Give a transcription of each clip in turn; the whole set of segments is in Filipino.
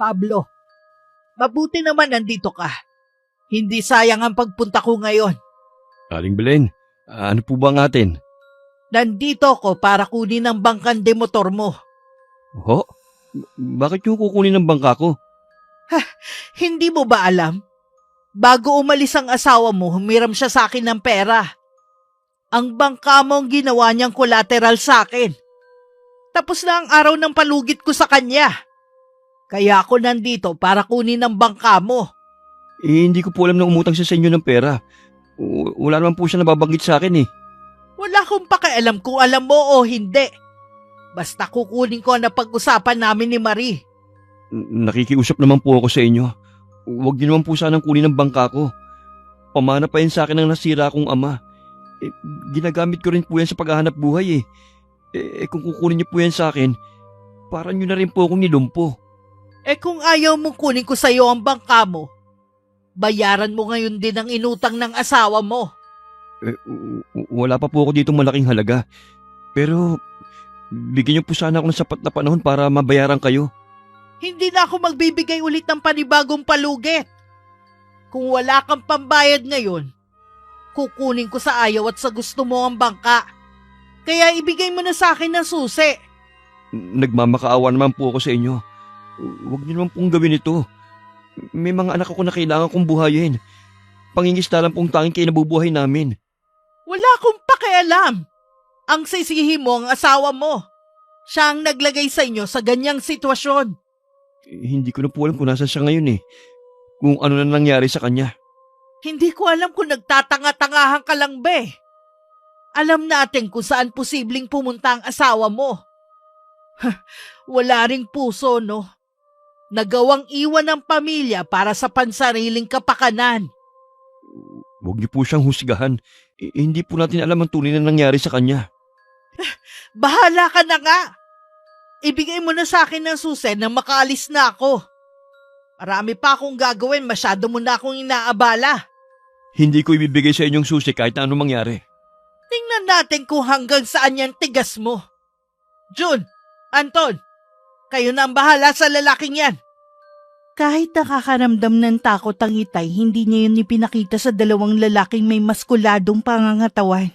Pablo, mabuti naman nandito ka. Hindi sayang ang pagpunta ko ngayon. Aling Belen, ano po ba ang atin? Nandito ako para kunin ang bangkan de motor mo. Ho? Bakit yung kukunin ng bangka ko? Hindi mo ba alam? Bago umalis ang asawa mo, humiram siya sa akin ng pera. Ang bangka mo ang ginawa niyang collateral sa akin. Tapos na ang araw ng palugit ko sa kanya. Kaya ako nandito para kunin ang bangka mo. Hindi ko po alam na umutang siya sa inyo ng pera. Wala naman po siya nababanggit sa akin eh. Wala akong pakialam kung alam mo o hindi. Basta kukunin ko na pag-usapan namin ni Marie. Nakikiusap naman po ako sa inyo. Huwag niyo naman po sanang kunin ang bangka ko. Pamana pa yan sa akin ng nasira akong ama. Ginagamit ko rin po yan sa paghahanap buhay eh. Kung kukunin niyo po yan sa akin, parang niyo na rin po akong nilumpo. Kung ayaw mong kunin ko sa iyo ang bangka mo, bayaran mo ngayon din ang inutang ng asawa mo. Wala pa po ako dito malaking halaga. Pero bigyan niyo po sana ako ng sapat na panahon para mabayaran kayo. Hindi na ako magbibigay ulit ng panibagong palugit. Kung wala kang pambayad ngayon, kukunin ko sa ayaw at sa gusto mo ang bangka. Kaya ibigay mo na sa akin ng susi. Nagmamakaawa naman po ako sa inyo. Huwag niyo naman pong gawin ito. May mga anak ako na kailangan kong buhayin. Pangingisda lang pong tanging kinabubuhay namin. Wala akong pakialam. Ang sisihi mo ang asawa mo. Siya ang naglagay sa inyo sa ganyang sitwasyon. Hindi ko na po alam kung nasan siya ngayon eh. Kung ano na nangyari sa kanya. Hindi ko alam kung nagtatanga-tangahan ka lang ba. Alam natin kung saan posibleng pumunta ang asawa mo. Wala ring puso, no? Nagawang iwan ng pamilya para sa pansariling kapakanan. Huwag niyo po siyang husgahan. Hindi po natin alam ang tunay na nangyari sa kanya. Bahala ka na nga. Ibigay mo na sa akin ng susi nang makaalis na ako. Marami pa akong gagawin, masyado mo na akong inaabala. Hindi ko ibibigay sa inyong susi kahit na anong mangyari. Tingnan natin kung hanggang saan yan tigas mo. Jun, Anton, kayo na ang bahala sa lalaking yan. Kahit nakakaramdam ng takot ang Itay, hindi niya yun ipinakita sa dalawang lalaking may maskuladong pangangatawan.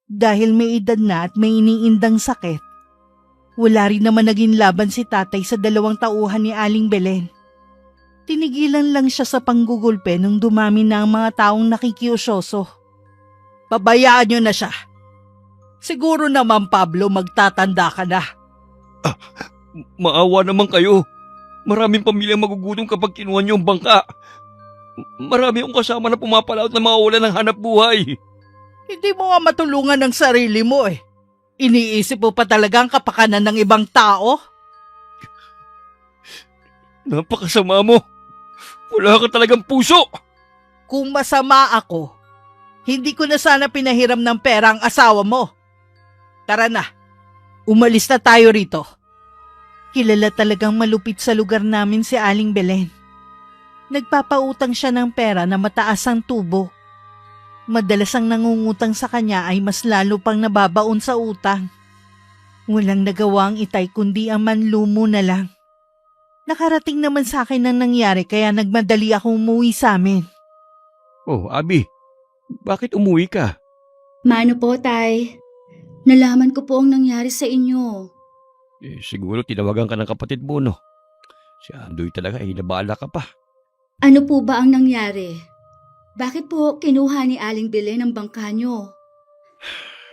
Dahil may edad na at may iniindang sakit, wala rin naman naging laban si tatay sa dalawang tauhan ni Aling Belen. Tinigilan lang siya sa panggugulpe nung dumami na ang mga taong nakikiusyoso. Pabayaan niyo na siya. Siguro naman, Pablo, magtatanda ka na. Maawa naman kayo. Maraming pamilyang magugutom kapag kinuha niyo ang bangka. Marami akong kasama na pumapalaot na mawawala ng hanap buhay. Hindi mo nga matulungan ang sarili mo eh. Iniisip mo pa talaga ang kapakanan ng ibang tao? Napakasama mo. Wala ka talagang puso. Kung masama ako, hindi ko na sana pinahiram ng pera ang asawa mo. Tara na, umalis na tayo rito. Kilala talagang malupit sa lugar namin si Aling Belen. Nagpapautang siya ng pera na mataas ang tubo. Madalas ang nangungutang sa kanya ay mas lalo pang nababaon sa utang. Walang nagawa ang Itay kundi ang manlumo na lang. Nakarating naman sa akin ang nangyari kaya nagmadali akong umuwi sa amin. Oh, Abi, bakit umuwi ka? Mano po, Tay? Nalaman ko po ang nangyari sa inyo. Siguro tinawagan ka ng kapatid mo, no? Si Andoy talaga, nabala ka pa. Ano po ba ang nangyari? Bakit po kinuha ni Aling Belen ang bangka nyo?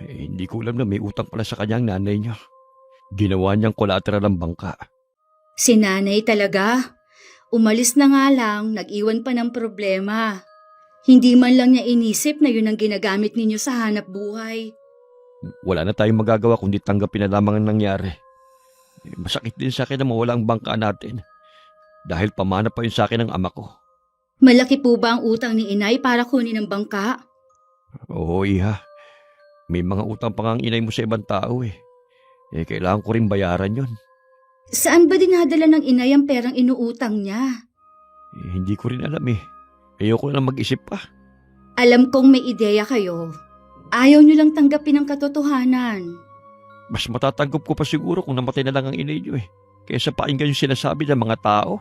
Hindi ko alam na may utang pala sa kanyang nanay niya. Ginawa niyang collateral ang bangka. Si nanay talaga? Umalis na nga lang, nag-iwan pa ng problema. Hindi man lang niya inisip na yun ang ginagamit ninyo sa hanap buhay. Wala na tayong magagawa kundi tanggapin na lamang ang nangyari. Masakit din sa akin na mawala ang bangka natin. Dahil pamana pa yun sa akin ng ama ko. Malaki po ba ang utang ni inay para kunin ang bangka? Oo, iha. May mga utang pa nga ang inay mo sa ibang tao eh. Kailangan ko rin bayaran yun. Saan ba dinadala ng inay ang perang inuutang niya? Hindi ko rin alam eh. Ayoko na mag-isip pa. Alam kong may ideya kayo. Ayaw niyo lang tanggapin ang katotohanan. Mas matatanggap ko pa siguro kung namatay na lang ang inay niyo eh. kaysa pakinggan yung sinasabi ng mga tao.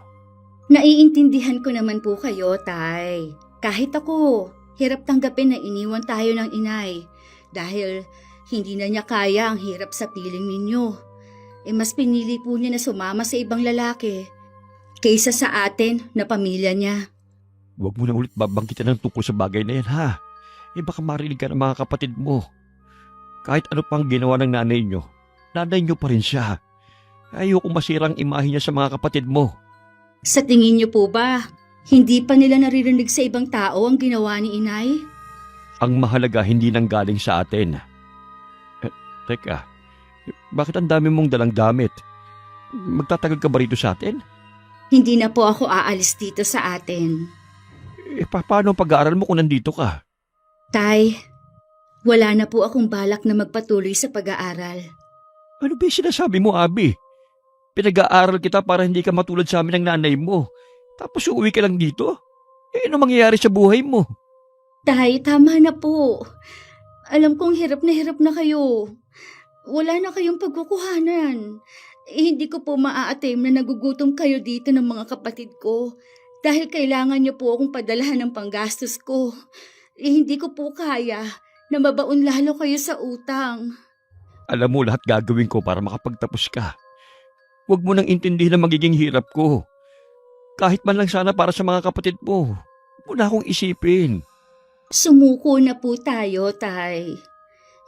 Naiintindihan ko naman po kayo, Tay. Kahit ako, hirap tanggapin na iniwan tayo ng inay dahil hindi na niya kaya ang hirap sa piling ninyo. Mas pinili po niya na sumama sa ibang lalaki kaysa sa atin na pamilya niya. Huwag mo na ulit babangkitan ng tungkol sa bagay na yan, ha? Baka marinig ka ng mga kapatid mo. Kahit ano pang ginawa ng nanay nyo pa rin siya. Ayoko masirang imahe niya sa mga kapatid mo. Sa tingin niyo po ba, hindi pa nila naririnig sa ibang tao ang ginawa ni inay? Ang mahalaga hindi nang galing sa atin. Teka, bakit ang dami mong dalang damit? Magtatagal ka ba rito sa atin? Hindi na po ako aalis dito sa atin. Paano ang pag-aaral mo kung nandito ka? Tay, wala na po akong balak na magpatuloy sa pag-aaral. Ano ba yung sinasabi mo, Abi? Pinag-aaral kita para hindi ka matulad sa amin ng nanay mo. Tapos uuwi ka lang dito? Ano mangyayari sa buhay mo? Tay, tama na po. Alam kong hirap na kayo. Wala na kayong pagkukuhanan. Hindi ko po maa-attempt na nagugutom kayo dito ng mga kapatid ko dahil kailangan niyo po akong padalahan ng panggastos ko. Hindi ko po kaya na mabaon lalo kayo sa utang. Alam mo lahat gagawin ko para makapagtapos ka. Huwag mo nang intindihin ang magiging hirap ko. Kahit man lang sana para sa mga kapatid mo. Huwag mo na akong isipin. Sumuko na po tayo, Tay.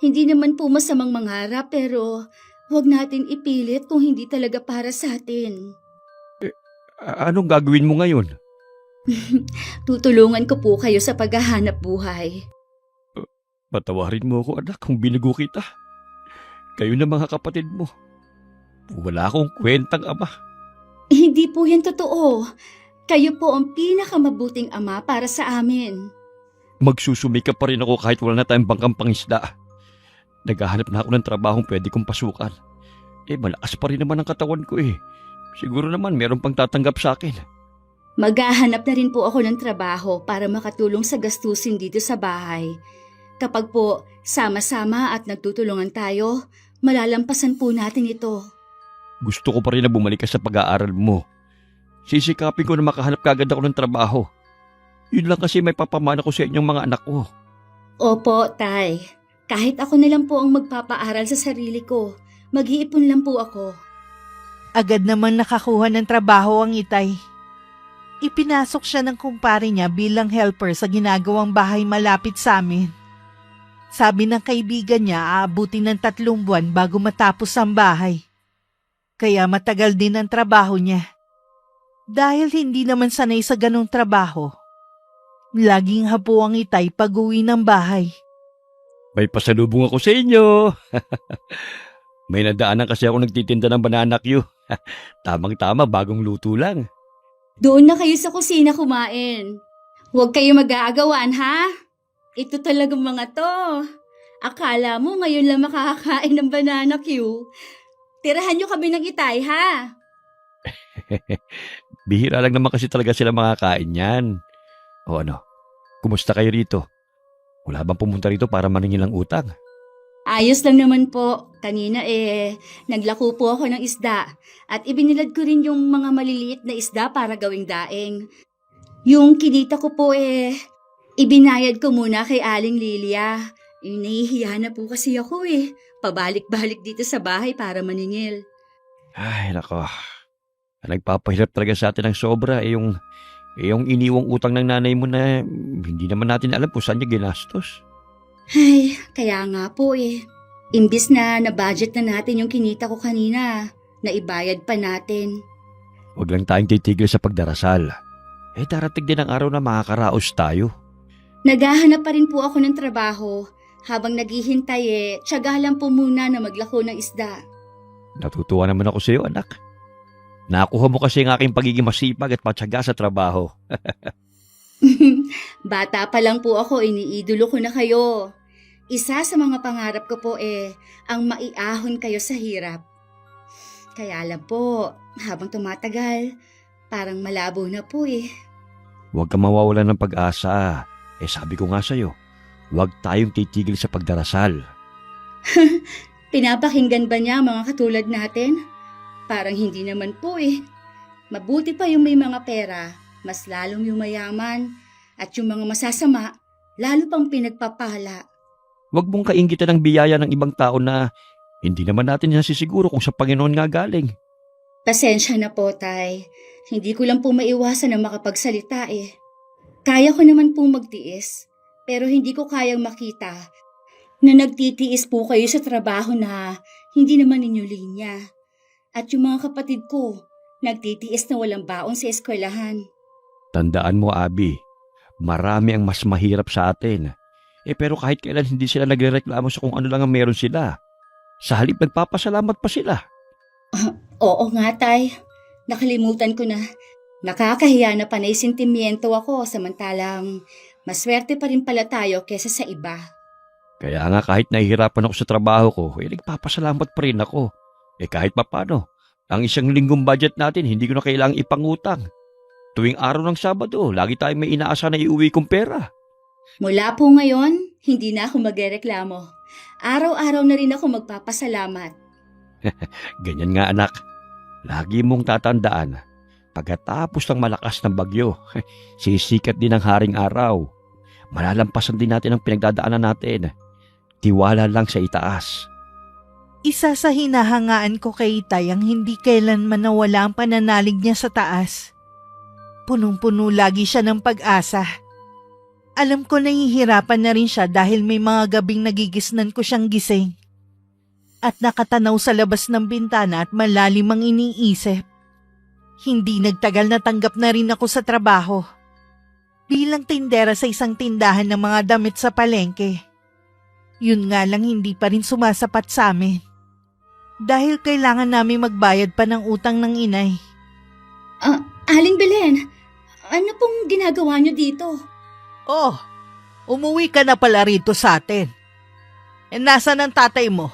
Hindi naman po masamang mangarap pero huwag natin ipilit kung hindi talaga para sa atin. Anong gagawin mo ngayon? Tutulungan ko po kayo sa paghahanap buhay. Patawarin mo ako, anak, kung binigo kita. Kayo na mga kapatid mo. Wala akong kwentang ama. Hindi po yan totoo. Kayo po ang pinakamabuting ama para sa amin. Magsusumikap pa rin ako kahit wala na tayong bangkang pangisda. Naghahanap na ako ng trabahong pwede kong pasukan. Malakas pa rin naman ang katawan ko eh. Siguro naman meron pang tatanggap sa akin. Maghahanap na rin po ako ng trabaho para makatulong sa gastusin dito sa bahay. Kapag po sama-sama at nagtutulungan tayo, malalampasan po natin ito. Gusto ko pa rin na bumalik ka sa pag-aaral mo. Sisikapin ko na makahanap kagad ako ng trabaho. Yun lang kasi may papamana ko sa inyong mga anak ko. Opo, Tay. Kahit ako na lang po ang magpapaaral sa sarili ko, mag-iipon lang po ako. Agad naman nakakuha ng trabaho ang itay. Ipinasok siya ng kumpare niya bilang helper sa ginagawang bahay malapit sa amin. Sabi ng kaibigan niya aabutin ng 3 buwan bago matapos ang bahay. Kaya matagal din ang trabaho niya. Dahil hindi naman sanay sa ganong trabaho, laging hapo ang itay pag-uwi ng bahay. May pasalubong ako sa inyo. May nadaanan kasi ako nagtitinda ng banana Q. Tamang-tama, bagong luto lang. Doon na kayo sa kusina kumain. Huwag kayo mag-aagawan, ha? Ito talagang mga to. Akala mo ngayon lang makakakain ng banana Q. Tirahan nyo kami ng itay, ha? Bihira lang naman kasi talaga sila makakain yan. O ano, kumusta kayo rito? Wala bang pumunta rito para maningil ng utang? Ayos lang naman po. Kanina naglako po ako ng isda at ibinilad ko rin yung mga maliliit na isda para gawing daing. Yung kinita ko po ibinayad ko muna kay Aling Lilia. Nahihiya na po kasi ako pabalik-balik dito sa bahay para maningil. Ay, nako. Nagpapahirap talaga sa atin ng sobra yung iniwang utang ng nanay mo na hindi naman natin alam kung saan niya ginastos. Ay, kaya nga po Imbis na na-budget na natin yung kinita ko kanina, naibayad pa natin. Huwag lang tayong titigil sa pagdarasal. Darating din ang araw na makakaraos tayo. Naghahanap pa rin po ako ng trabaho. Habang naghihintay tiyaga lang po muna na maglako ng isda. Natutuwa naman ako sa iyo, anak. Nakuha mo kasi ang aking pagiging masipag at matyaga sa trabaho. Bata pa lang po ako, iniidolo ko na kayo. Isa sa mga pangarap ko po ang maiahon kayo sa hirap. Kaya lang po, habang tumatagal, parang malabo na po Huwag kang mawawalan ng pag-asa. Sabi ko nga sa'yo, huwag tayong titigil sa pagdarasal. Pinapakinggan ba niya ang mga katulad natin? Parang hindi naman po eh. Mabuti pa yung may mga pera, mas lalong yung mayaman, at yung mga masasama, lalo pang pinagpapala. Huwag mong kainggitan ng biyaya ng ibang tao na hindi naman natin nasisiguro kung sa Panginoon nga galing. Pasensya na po, Tay. Hindi ko lang po maiwasan na makapagsalita eh. Kaya ko naman pong magtiis, pero hindi ko kayang makita na nagtitiis po kayo sa trabaho na hindi naman ninyo linya. At yung mga kapatid ko, nagtitiis na walang baon sa eskwelahan. Tandaan mo, Abi, marami ang mas mahirap sa atin. Pero kahit kailan hindi sila nagrereklamo sa kung ano lang ang meron sila. Sa halip nagpapasalamat pa sila. Oo nga, Tay. Nakalimutan ko na. Nakakahiya na panay sentimiento ako samantalang maswerte pa rin pala tayo kesa sa iba. Kaya nga kahit nahihirapan ako sa trabaho ko, nagpapasalamat pa rin ako. Kahit papano, ang isang linggong budget natin hindi ko na kailangang ipangutang. Tuwing araw ng Sabado, lagi tayong may inaasa na iuwi kong pera. Mula po ngayon, hindi na ako magrereklamo. Araw-araw na rin ako magpapasalamat. Ganyan nga anak, lagi mong tatandaan, pagkatapos ng malakas ng bagyo, sisikat din ang haring araw. Malalampasan din natin ang pinagdadaanan natin. Tiwala lang sa itaas. Isa sa hinahangaan ko kay Itay ang hindi kailanman nawala ang pananalig niya sa taas. Punong-puno lagi siya ng pag-asa. Alam ko nahihirapan na rin siya dahil may mga gabing nagigisnan ko siyang gising. At nakatanaw sa labas ng bintana at malalim ang iniisip. Hindi nagtagal na tanggap na rin ako sa trabaho. Bilang tindera sa isang tindahan ng mga damit sa palengke. Yun nga lang hindi pa rin sumasapat sa amin. Dahil kailangan namin magbayad pa ng utang ng inay. Aling Belen, ano pong ginagawa niyo dito? Oh, umuwi ka na pala rito sa atin. Nasaan ang tatay mo?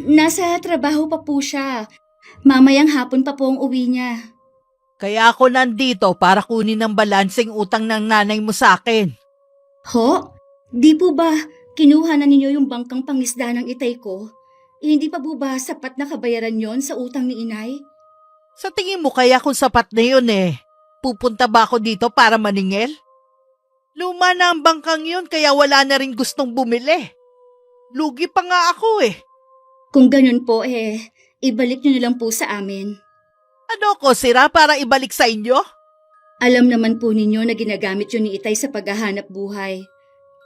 Nasa trabaho pa po siya. Mamayang hapon pa po ang uwi niya. Kaya ako nandito para kunin ang balanseng utang ng nanay mo sa akin. Ho? Di po ba kinuha na ninyo yung bangkang pangisda ng itay ko? Hindi pa po ba sapat na kabayaran yon sa utang ni inay? Sa tingin mo kaya kung sapat na yun pupunta ba ako dito para maningil? Luma na ang bangkang yun kaya wala na rin gustong bumili. Lugi pa nga ako Kung ganun po ibalik nyo na lang po sa amin. Ano ko sira para ibalik sa inyo? Alam naman po ninyo na ginagamit yun ni itay sa paghahanap buhay.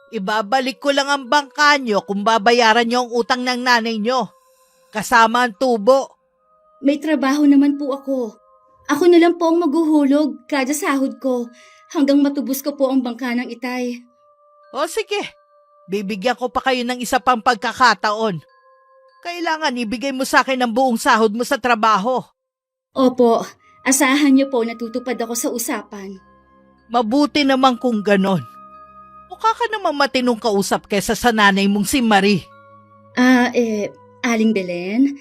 Ibabalik ko lang ang bangka nyo kung babayaran nyo ang utang ng nanay nyo. Kasama ang tubo. May trabaho naman po ako. Ako na lang po ang maghuhulog kada sahod ko hanggang matubos ko po ang bangka ng itay. O sige, bibigyan ko pa kayo ng isa pang pagkakataon. Kailangan ibigay mo sa akin ang buong sahod mo sa trabaho. Opo, asahan niyo po natutupad ako sa usapan. Mabuti naman kung ganon. Mukha ka naman matinong kausap kesa sa nanay mong si Marie. Aling Belen,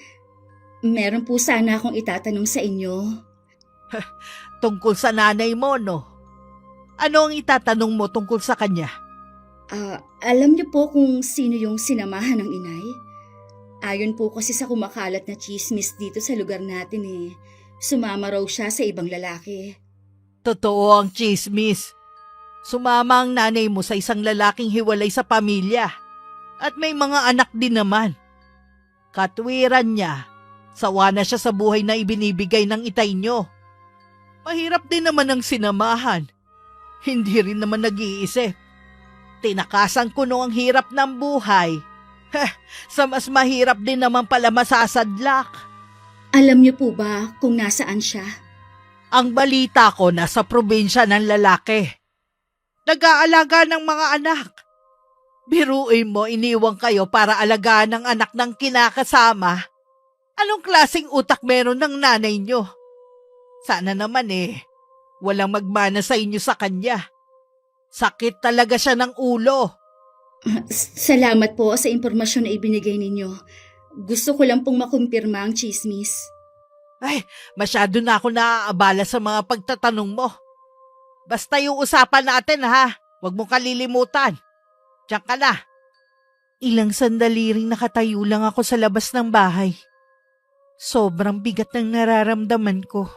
meron po sana akong itatanong sa inyo. Tungkol sa nanay mo, no? Ano ang itatanong mo tungkol sa kanya? Alam niyo po kung sino yung sinamahan ng inay? Ayon po kasi sa kumakalat na chismis dito sa lugar natin sumama raw siya sa ibang lalaki. Totoo ang chismis. Sumama ang nanay mo sa isang lalaking hiwalay sa pamilya. At may mga anak din naman. Katwiran niya, sawa na siya sa buhay na ibinibigay ng itay nyo. Mahirap din naman ang sinamahan. Hindi rin naman nag-iisip. Tinakasan ko no ang hirap ng buhay. Sa mas mahirap din naman pala masasadlak. Alam niyo po ba kung nasaan siya? Ang balita ko nasa probinsya ng lalaki. Nag-aalaga ng mga anak. Biruin mo iniwang kayo para alagaan ang anak ng kinakasama. Anong klaseng utak meron ng nanay nyo? Sana naman walang magmana sa inyo sa kanya. Sakit talaga siya ng ulo. Salamat po sa impormasyon na ibinigay ninyo. Gusto ko lang pong makumpirma ang chismis. Ay, masyado na ako naaabala sa mga pagtatanong mo. Basta yung usapan natin huwag mong kalilimutan. Diyan ka na. Ilang sandali ring nakatayo lang ako sa labas ng bahay. Sobrang bigat ng nararamdaman ko.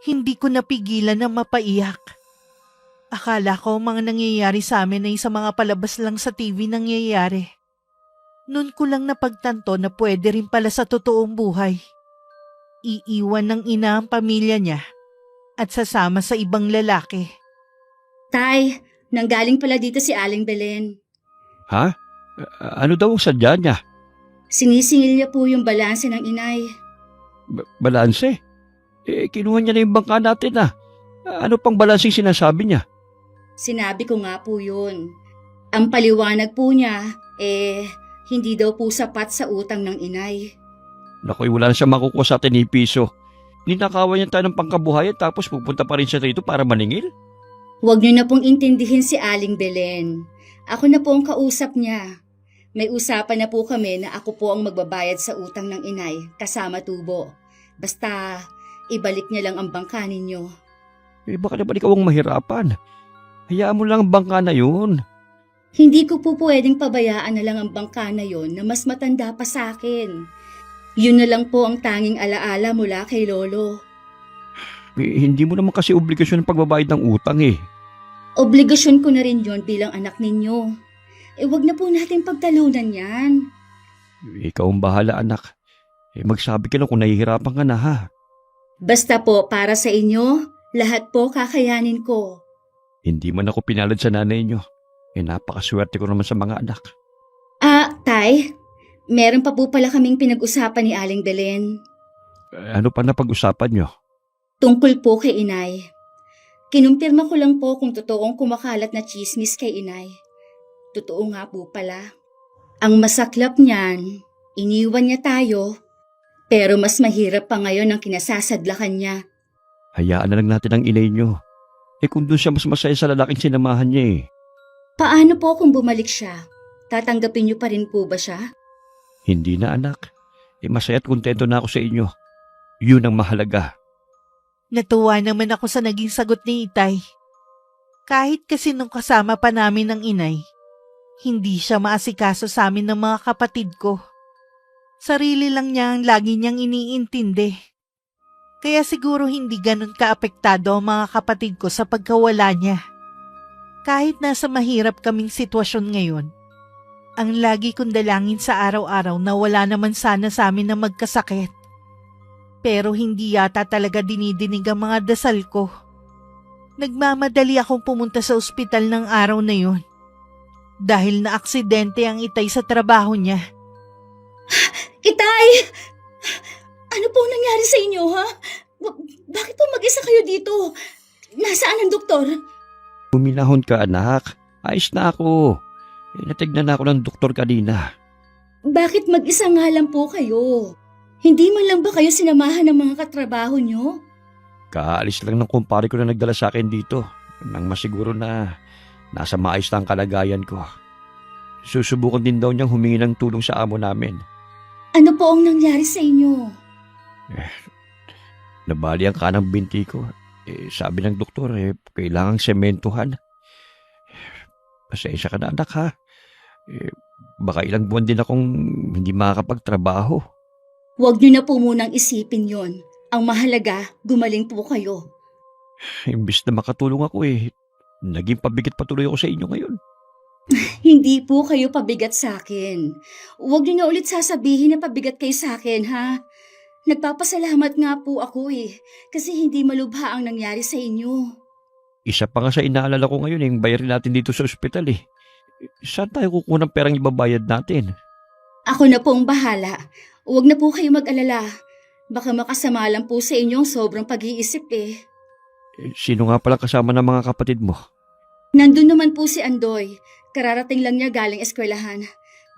Hindi ko napigilan na mapaiyak. Akala ko mga nangyayari sa amin ay sa mga palabas lang sa TV nangyayari. Noon ko lang napagtanto na pwede rin pala sa totoong buhay. Iiwan ng ina ang pamilya niya at sasama sa ibang lalaki. Tay, nanggaling pala dito si Aling Belen. Ha? Ano daw ang sadya niya? Sinisingil niya po yung balanse ng inay. Balanse? Kinuha niya na yung bangka natin ah. Ano pang balanseng sinasabi niya? Sinabi ko nga po yun. Ang paliwanag po niya, hindi daw po sapat sa utang ng inay. Nakoy, wala na siya makukuha sa atin ni piso. Ninakawan niya tayo ng pangkabuhayan tapos pupunta pa rin siya rito para maningil? Huwag niyo na pong intindihin si Aling Belen. Ako na po ang kausap niya. May usapan na po kami na ako po ang magbabayad sa utang ng inay kasama tubo. Basta ibalik niya lang ang bangka ninyo. Baka naman ikaw ang mahirapan. Hayaan mo lang ang bangka na yun. Hindi ko po pwedeng pabayaan na lang ang bangka na yon na mas matanda pa sa akin. Yun na lang po ang tanging alaala mula kay Lolo. Hindi mo naman kasi obligasyon ng pagbabayad ng utang eh. Obligasyon ko na rin yon bilang anak ninyo. Wag na po natin pagtalunan yan. Ikaw ang bahala anak. Magsabi ka lang kung nahihirapan ka na ha. Basta po para sa inyo, lahat po kakayanin ko. Hindi man ako pinalad sa nanay niyo. Napakaswerte ko naman sa mga anak. Tay, meron pa po pala kaming pinag-usapan ni Aling Belen. Ano pa na pag-usapan niyo? Tungkol po kay inay. Kinumpirma ko lang po kung totoong kumakalat na chismis kay inay. Totoo nga po pala. Ang masaklap niyan, iniwan niya tayo, pero mas mahirap pa ngayon ang kinasasadlakan niya. Hayaan na lang natin ang inay niyo. Kung doon siya mas masaya sa lalaking sinamahan niya eh. Paano po kung bumalik siya? Tatanggapin niyo pa rin po ba siya? Hindi na anak. Masaya at kontento na ako sa inyo. Yun ang mahalaga. Natuwa naman ako sa naging sagot ni Itay. Kahit kasi nung kasama pa namin ng inay, hindi siya maasikaso sa amin ng mga kapatid ko. Sarili lang niya ang lagi niyang iniintindi. Kaya siguro hindi ganun kaapektado ang mga kapatid ko sa pagkawala niya. Kahit nasa mahirap kaming sitwasyon ngayon, ang lagi kong dalangin sa araw-araw na wala naman sana sa amin na magkasakit. Pero hindi yata talaga dinidinig ang mga dasal ko. Nagmamadali akong pumunta sa ospital ng araw na yun. Dahil na aksidente ang Itay sa trabaho niya. Itay! Ano po nangyari sa inyo, ha? Bakit po mag-isa kayo dito? Nasaan ang doktor? Huminahon ka anak. Ayos na ako. Natignan na ako ng doktor kanina. Bakit mag-isa nga lang po kayo? Hindi man lang ba kayo sinamahan ng mga katrabaho nyo? Kaalis lang ng kumpare ko na nagdala sa akin dito. Nang masiguro na nasa maayos na ang kalagayan ko. Susubukan din daw niyang humingi ng tulong sa amo namin. Ano po ang nangyari sa inyo? Nabali ang kanang binti ko. Sabi ng doktor, kailangang sementuhan. Pasensya ka na anak ha. Baka ilang buwan din akong hindi makakapagtrabaho. Huwag niyo na po munang isipin yon. Ang mahalaga, gumaling po kayo. Imbis na makatulong ako naging pabigat patuloy ako sa inyo ngayon. Hindi po kayo pabigat sa akin. Huwag niyo na ulit sasabihin na pabigat kayo sa akin, ha? Nagpapasalamat nga po ako kasi hindi malubha ang nangyari sa inyo. Isa pa nga sa inaalala ko ngayon yung bayarin natin dito sa ospital Saan tayo kukuha ng perang ibabayad natin? Ako na po ang bahala. Huwag na po kayo mag-alala. Baka makasama lang po sa inyong sobrang pag-iisip Sino nga pala kasama ng mga kapatid mo? Nandun naman po si Andoy. Kararating lang niya galing eskwelahan.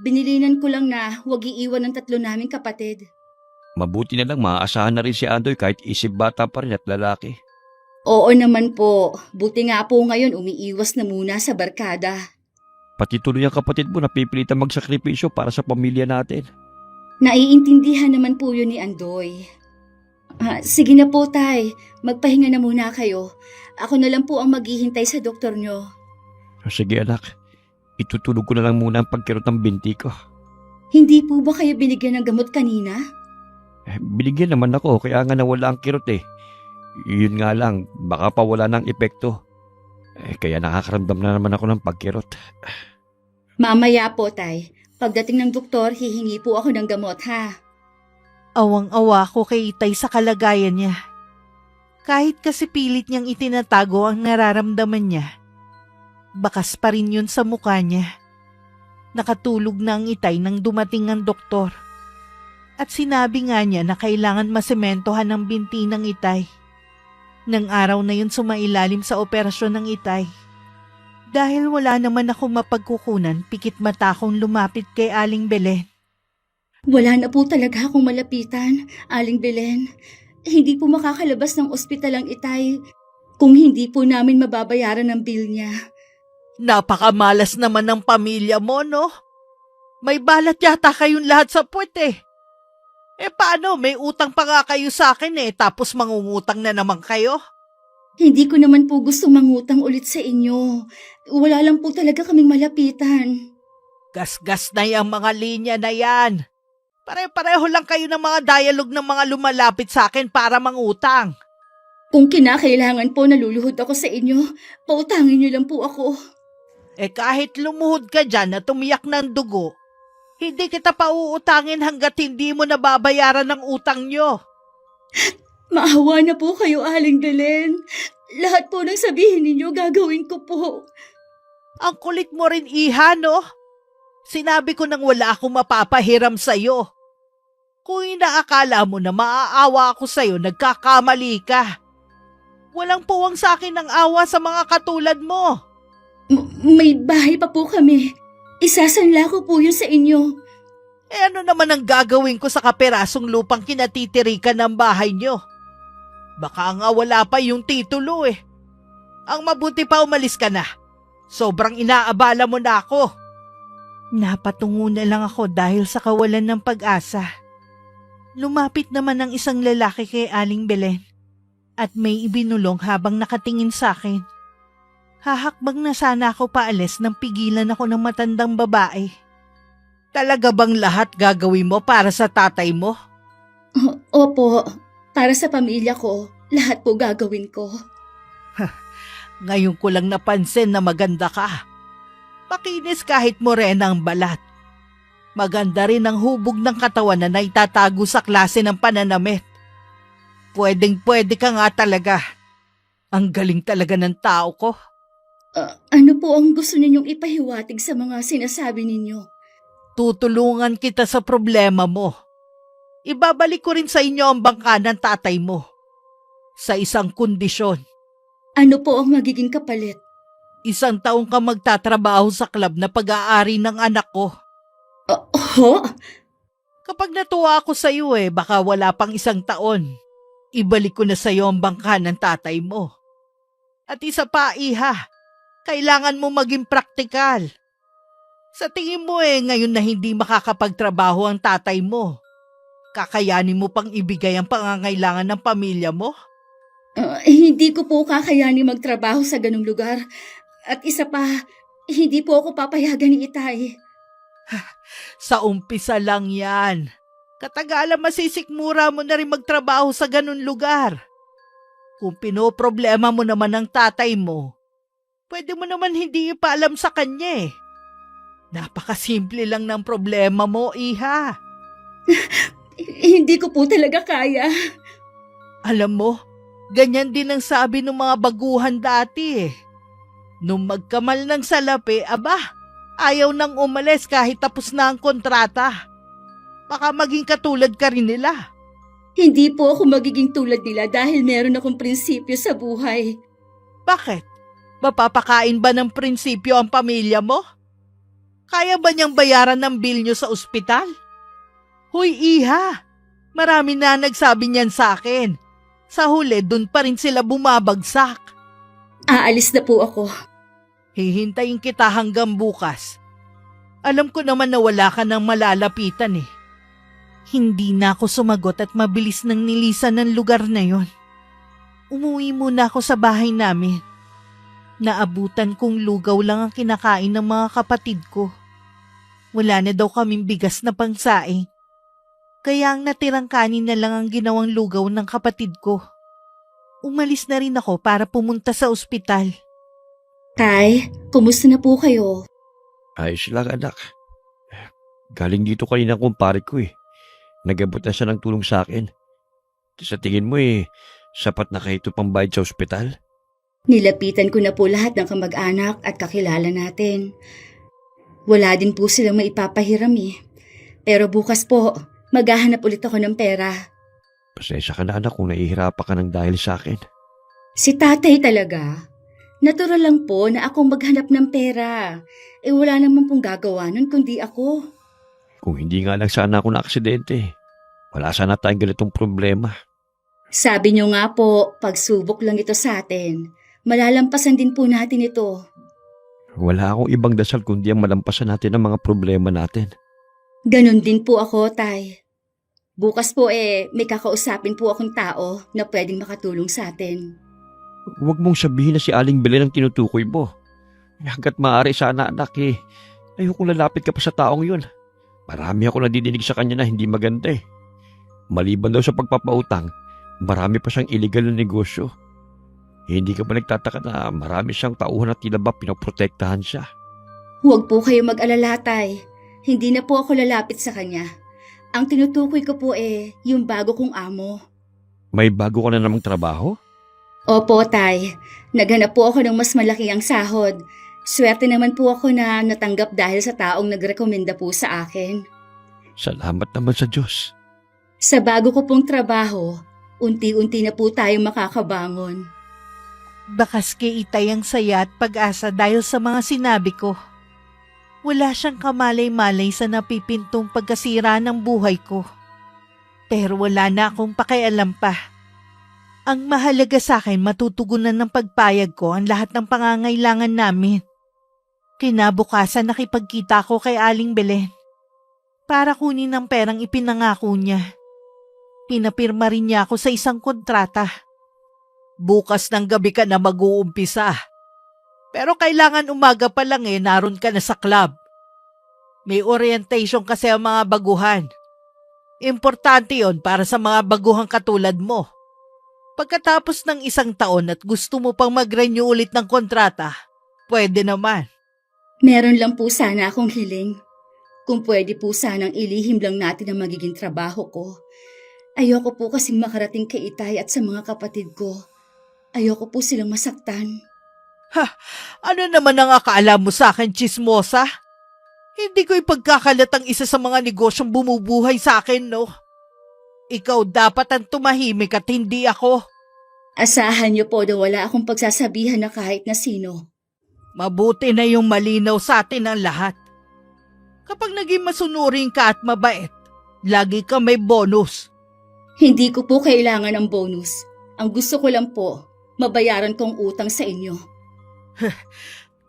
Binilinan ko lang na huwag iiwan ng 3 naming kapatid. Mabuti na lang maaasahan na rin si Andoy kahit isip bata pa rin at lalaki. Oo naman po. Buti nga po ngayon umiiwas na muna sa barkada. Pati tuloy ang kapatid mo napipilitan magsakripisyo para sa pamilya natin. Naiintindihan naman po yun ni Andoy. Sige na po tay, magpahinga na muna kayo. Ako na lang po ang maghihintay sa doktor nyo. Sige anak, itutulog ko na lang muna ang pagkirot ng binti ko. Hindi po ba kayo binigyan ng gamot kanina? Binigyan naman ako kaya nga nawala ang kirot eh. Yun nga lang, baka pa wala ng epekto. Kaya nakakaramdam na naman ako ng pagkirot. Mamaya po, Tay. Pagdating ng doktor, hihingi po ako ng gamot, ha? Awang-awa ko kay Itay sa kalagayan niya. Kahit kasi pilit niyang itinatago ang nararamdaman niya, bakas pa rin yun sa mukha niya. Nakatulog na ang Itay nang dumating ang doktor. At sinabi nga niya na kailangan masementohan ang binti ng Itay. Nang araw na yun sumailalim sa operasyon ng Itay. Dahil wala naman ako mapagkukunan, pikit mata akong lumapit kay Aling Belen. Wala na po talaga akong malapitan, Aling Belen. Hindi po makakalabas ng ospital ang Itay kung hindi po namin mababayaran ang bill niya. Napakamalas naman ng pamilya mo, no? May balat yata kayong lahat sa puwet eh. Paano? May utang pa nga kayo sa akin tapos mangungutang na naman kayo? Hindi ko naman po gusto mangutang ulit sa inyo. Wala lang po talaga kaming malapitan. Gas-gas na yung mga linya na yan. Pare-pareho lang kayo ng mga dialogue ng mga lumalapit sa akin para mangutang. Kung kinakailangan po naluluhod ako sa inyo, pautangin niyo lang po ako. Kahit lumuhod ka dyan na tumiyak ng dugo, hindi kita pa uutangin hanggat hindi mo nababayaran ng utang nyo. Maawa na po kayo, Aling Belen. Lahat po ng sabihin ninyo gagawin ko po. Ang kulit mo rin, iha, no? Sinabi ko nang wala akong mapapahiram sa'yo. Kung inaakala mo na maaawa ako sa'yo, nagkakamali ka. Walang puwang sa akin ng awa sa mga katulad mo. May bahay pa po kami. Isasanla ko po yun sa inyo. Ano naman ang gagawin ko sa kaperasong lupang kinatitirikan ng bahay nyo? Baka nga wala pa yung titulo eh. Ang mabuti pa umalis ka na. Sobrang inaabala mo na ako. Napatungo na lang ako dahil sa kawalan ng pag-asa. Lumapit naman ang isang lalaki kay Aling Belen at may ibinulong habang nakatingin sa akin. Hahakbang na sana ako paalis nang pigilan ako ng matandang babae. Talaga bang lahat gagawin mo para sa tatay mo? Opo, para sa pamilya ko, lahat po gagawin ko. Ngayon ko lang napansin na maganda ka. Makinis kahit morena ang balat. Maganda rin ang hubog ng katawan na naitatago sa klase ng pananamit. Pwedeng-pwede ka nga talaga. Ang galing talaga ng tao ko. Ano po ang gusto ninyong ipahiwatig sa mga sinasabi ninyo? Tutulungan kita sa problema mo. Ibabalik ko rin sa inyo ang bangka ng tatay mo. Sa isang kondisyon. Ano po ang magiging kapalit? 1 taong ka magtatrabaho sa club na pag-aari ng anak ko. Kapag natuwa ako sa iyo baka wala pang 1 taon. Ibalik ko na sa iyo ang bangka ng tatay mo. At isa pa, iha, kailangan mo maging praktikal. Sa tingin mo ngayon na hindi makakapagtrabaho ang tatay mo, kakayanin mo pang ibigay ang pangangailangan ng pamilya mo? Hindi ko po kakayanin magtrabaho sa ganung lugar. At isa pa, hindi po ako papayagan ni Itay. Sa umpisa lang yan. Katagalan masisikmura mo na rin magtrabaho sa ganun lugar. Kung pinoproblema mo naman ang tatay mo, pwede mo naman hindi ipaalam sa kanya Napakasimple lang ng problema mo, iha. Hindi ko po talaga kaya. Alam mo, ganyan din ang sabi ng mga baguhan dati Nung magkamal ng salapi, ayaw nang umalis kahit tapos na ang kontrata. Baka maging katulad ka rin nila. Hindi po ako magiging tulad nila dahil meron akong prinsipyo sa buhay. Bakit? Mapapakain ba ng prinsipyo ang pamilya mo? Kaya ba niyang bayaran ng bill niyo sa ospital? Huy, iha! Marami na nagsabi niyan sa akin. Sa huli, dun pa rin sila bumabagsak. Aalis na po ako. Hihintayin kita hanggang bukas. Alam ko naman na wala ka nang malalapitan Hindi na ako sumagot at mabilis nang nilisan ng lugar na yon. Umuwi muna ako sa bahay namin. Naabutan kong lugaw lang ang kinakain ng mga kapatid ko. Wala na daw kaming bigas na pangsaing. Kaya ang natirang kanin na lang ang ginawang lugaw ng kapatid ko. Umalis na rin ako para pumunta sa ospital. Tay, kumusta na po kayo? Ayos lang anak. Galing dito kanina ang kumpare ko eh. Nagabot na siya ng tulong sa akin. Sa tingin mo sapat na kayo ito pambayad sa ospital? Nilapitan ko na po lahat ng kamag-anak at kakilala natin. Wala din po silang maipapahiram eh. Pero bukas po, maghahanap ulit ako ng pera. Pasensya ka na anak kung nahihirapan ka ng dahil sa akin. Si tatay talaga. Natural lang po na akong maghanap ng pera. Wala naman pong gagawa nun kundi ako. Kung hindi nga lang sana ako na-aksidente, wala sana tayong ganitong problema. Sabi niyo nga po, pagsubok lang ito sa atin. Malalampasan din po natin ito. Wala akong ibang dasal kundi ang malampasan natin ang mga problema natin. Ganon din po ako, tay. Bukas po may kakausapin po akong tao na pwedeng makatulong sa atin. Huwag mong sabihin na si Aling Belen ang tinutukoy mo. Hanggat maaari sana anak ayokong lalapit ka pa sa taong yun. Marami ako nadidinig sa kanya na hindi maganda eh. Maliban daw sa pagpapautang, marami pa siyang illegal na negosyo. Hindi ka ba nagtataka na marami siyang tauhan at tila ba pinoprotektahan siya? Huwag po kayo mag-alala, tay. Hindi na po ako lalapit sa kanya. Ang tinutukoy ko po yung bago kong amo. May bago ka na namang trabaho? Opo, tay. Naghanap po ako ng mas malaki ang sahod. Swerte naman po ako na natanggap dahil sa taong nagrekomenda po sa akin. Salamat naman sa Diyos. Sa bago ko pong trabaho, unti-unti na po tayong makakabangon. Bakas kay Itay ang saya at pag-asa dahil sa mga sinabi ko. Wala siyang kamalay-malay sa napipintong pagkasira ng buhay ko. Pero wala na akong pakialam pa. Ang mahalaga sa akin matutugunan ng pagpayag ko ang lahat ng pangangailangan namin. Kinabukasan nakipagkita ko kay Aling Belen para kunin ang perang ipinangako niya. Pinapirma rin niya ako sa isang kontrata. Bukas ng gabi ka na mag-uumpisa. Pero kailangan umaga pa lang naroon ka na sa club. May orientation kasi ang mga baguhan. Importante yon para sa mga baguhang katulad mo. Pagkatapos ng 1 taon at gusto mo pang mag-renew ulit ng kontrata, pwede naman. Meron lang po sana akong hiling. Kung pwede po sanang ilihim lang natin ang magiging trabaho ko. Ayoko po kasing makarating kay Itay at sa mga kapatid ko. Ayoko po silang masaktan. Ano naman ang akala mo sa akin, chismosa? Hindi ko ipagkakalat ang isa sa mga negosyong bumubuhay sa akin, no? Ikaw dapat ang tumahimik at hindi ako. Asahan niyo po na wala akong pagsasabihan na kahit na sino. Mabuti na yung malinaw sa atin ang lahat. Kapag naging masunurin ka at mabait, lagi ka may bonus. Hindi ko po kailangan ng bonus. Ang gusto ko lang po, mabayaran kong utang sa inyo.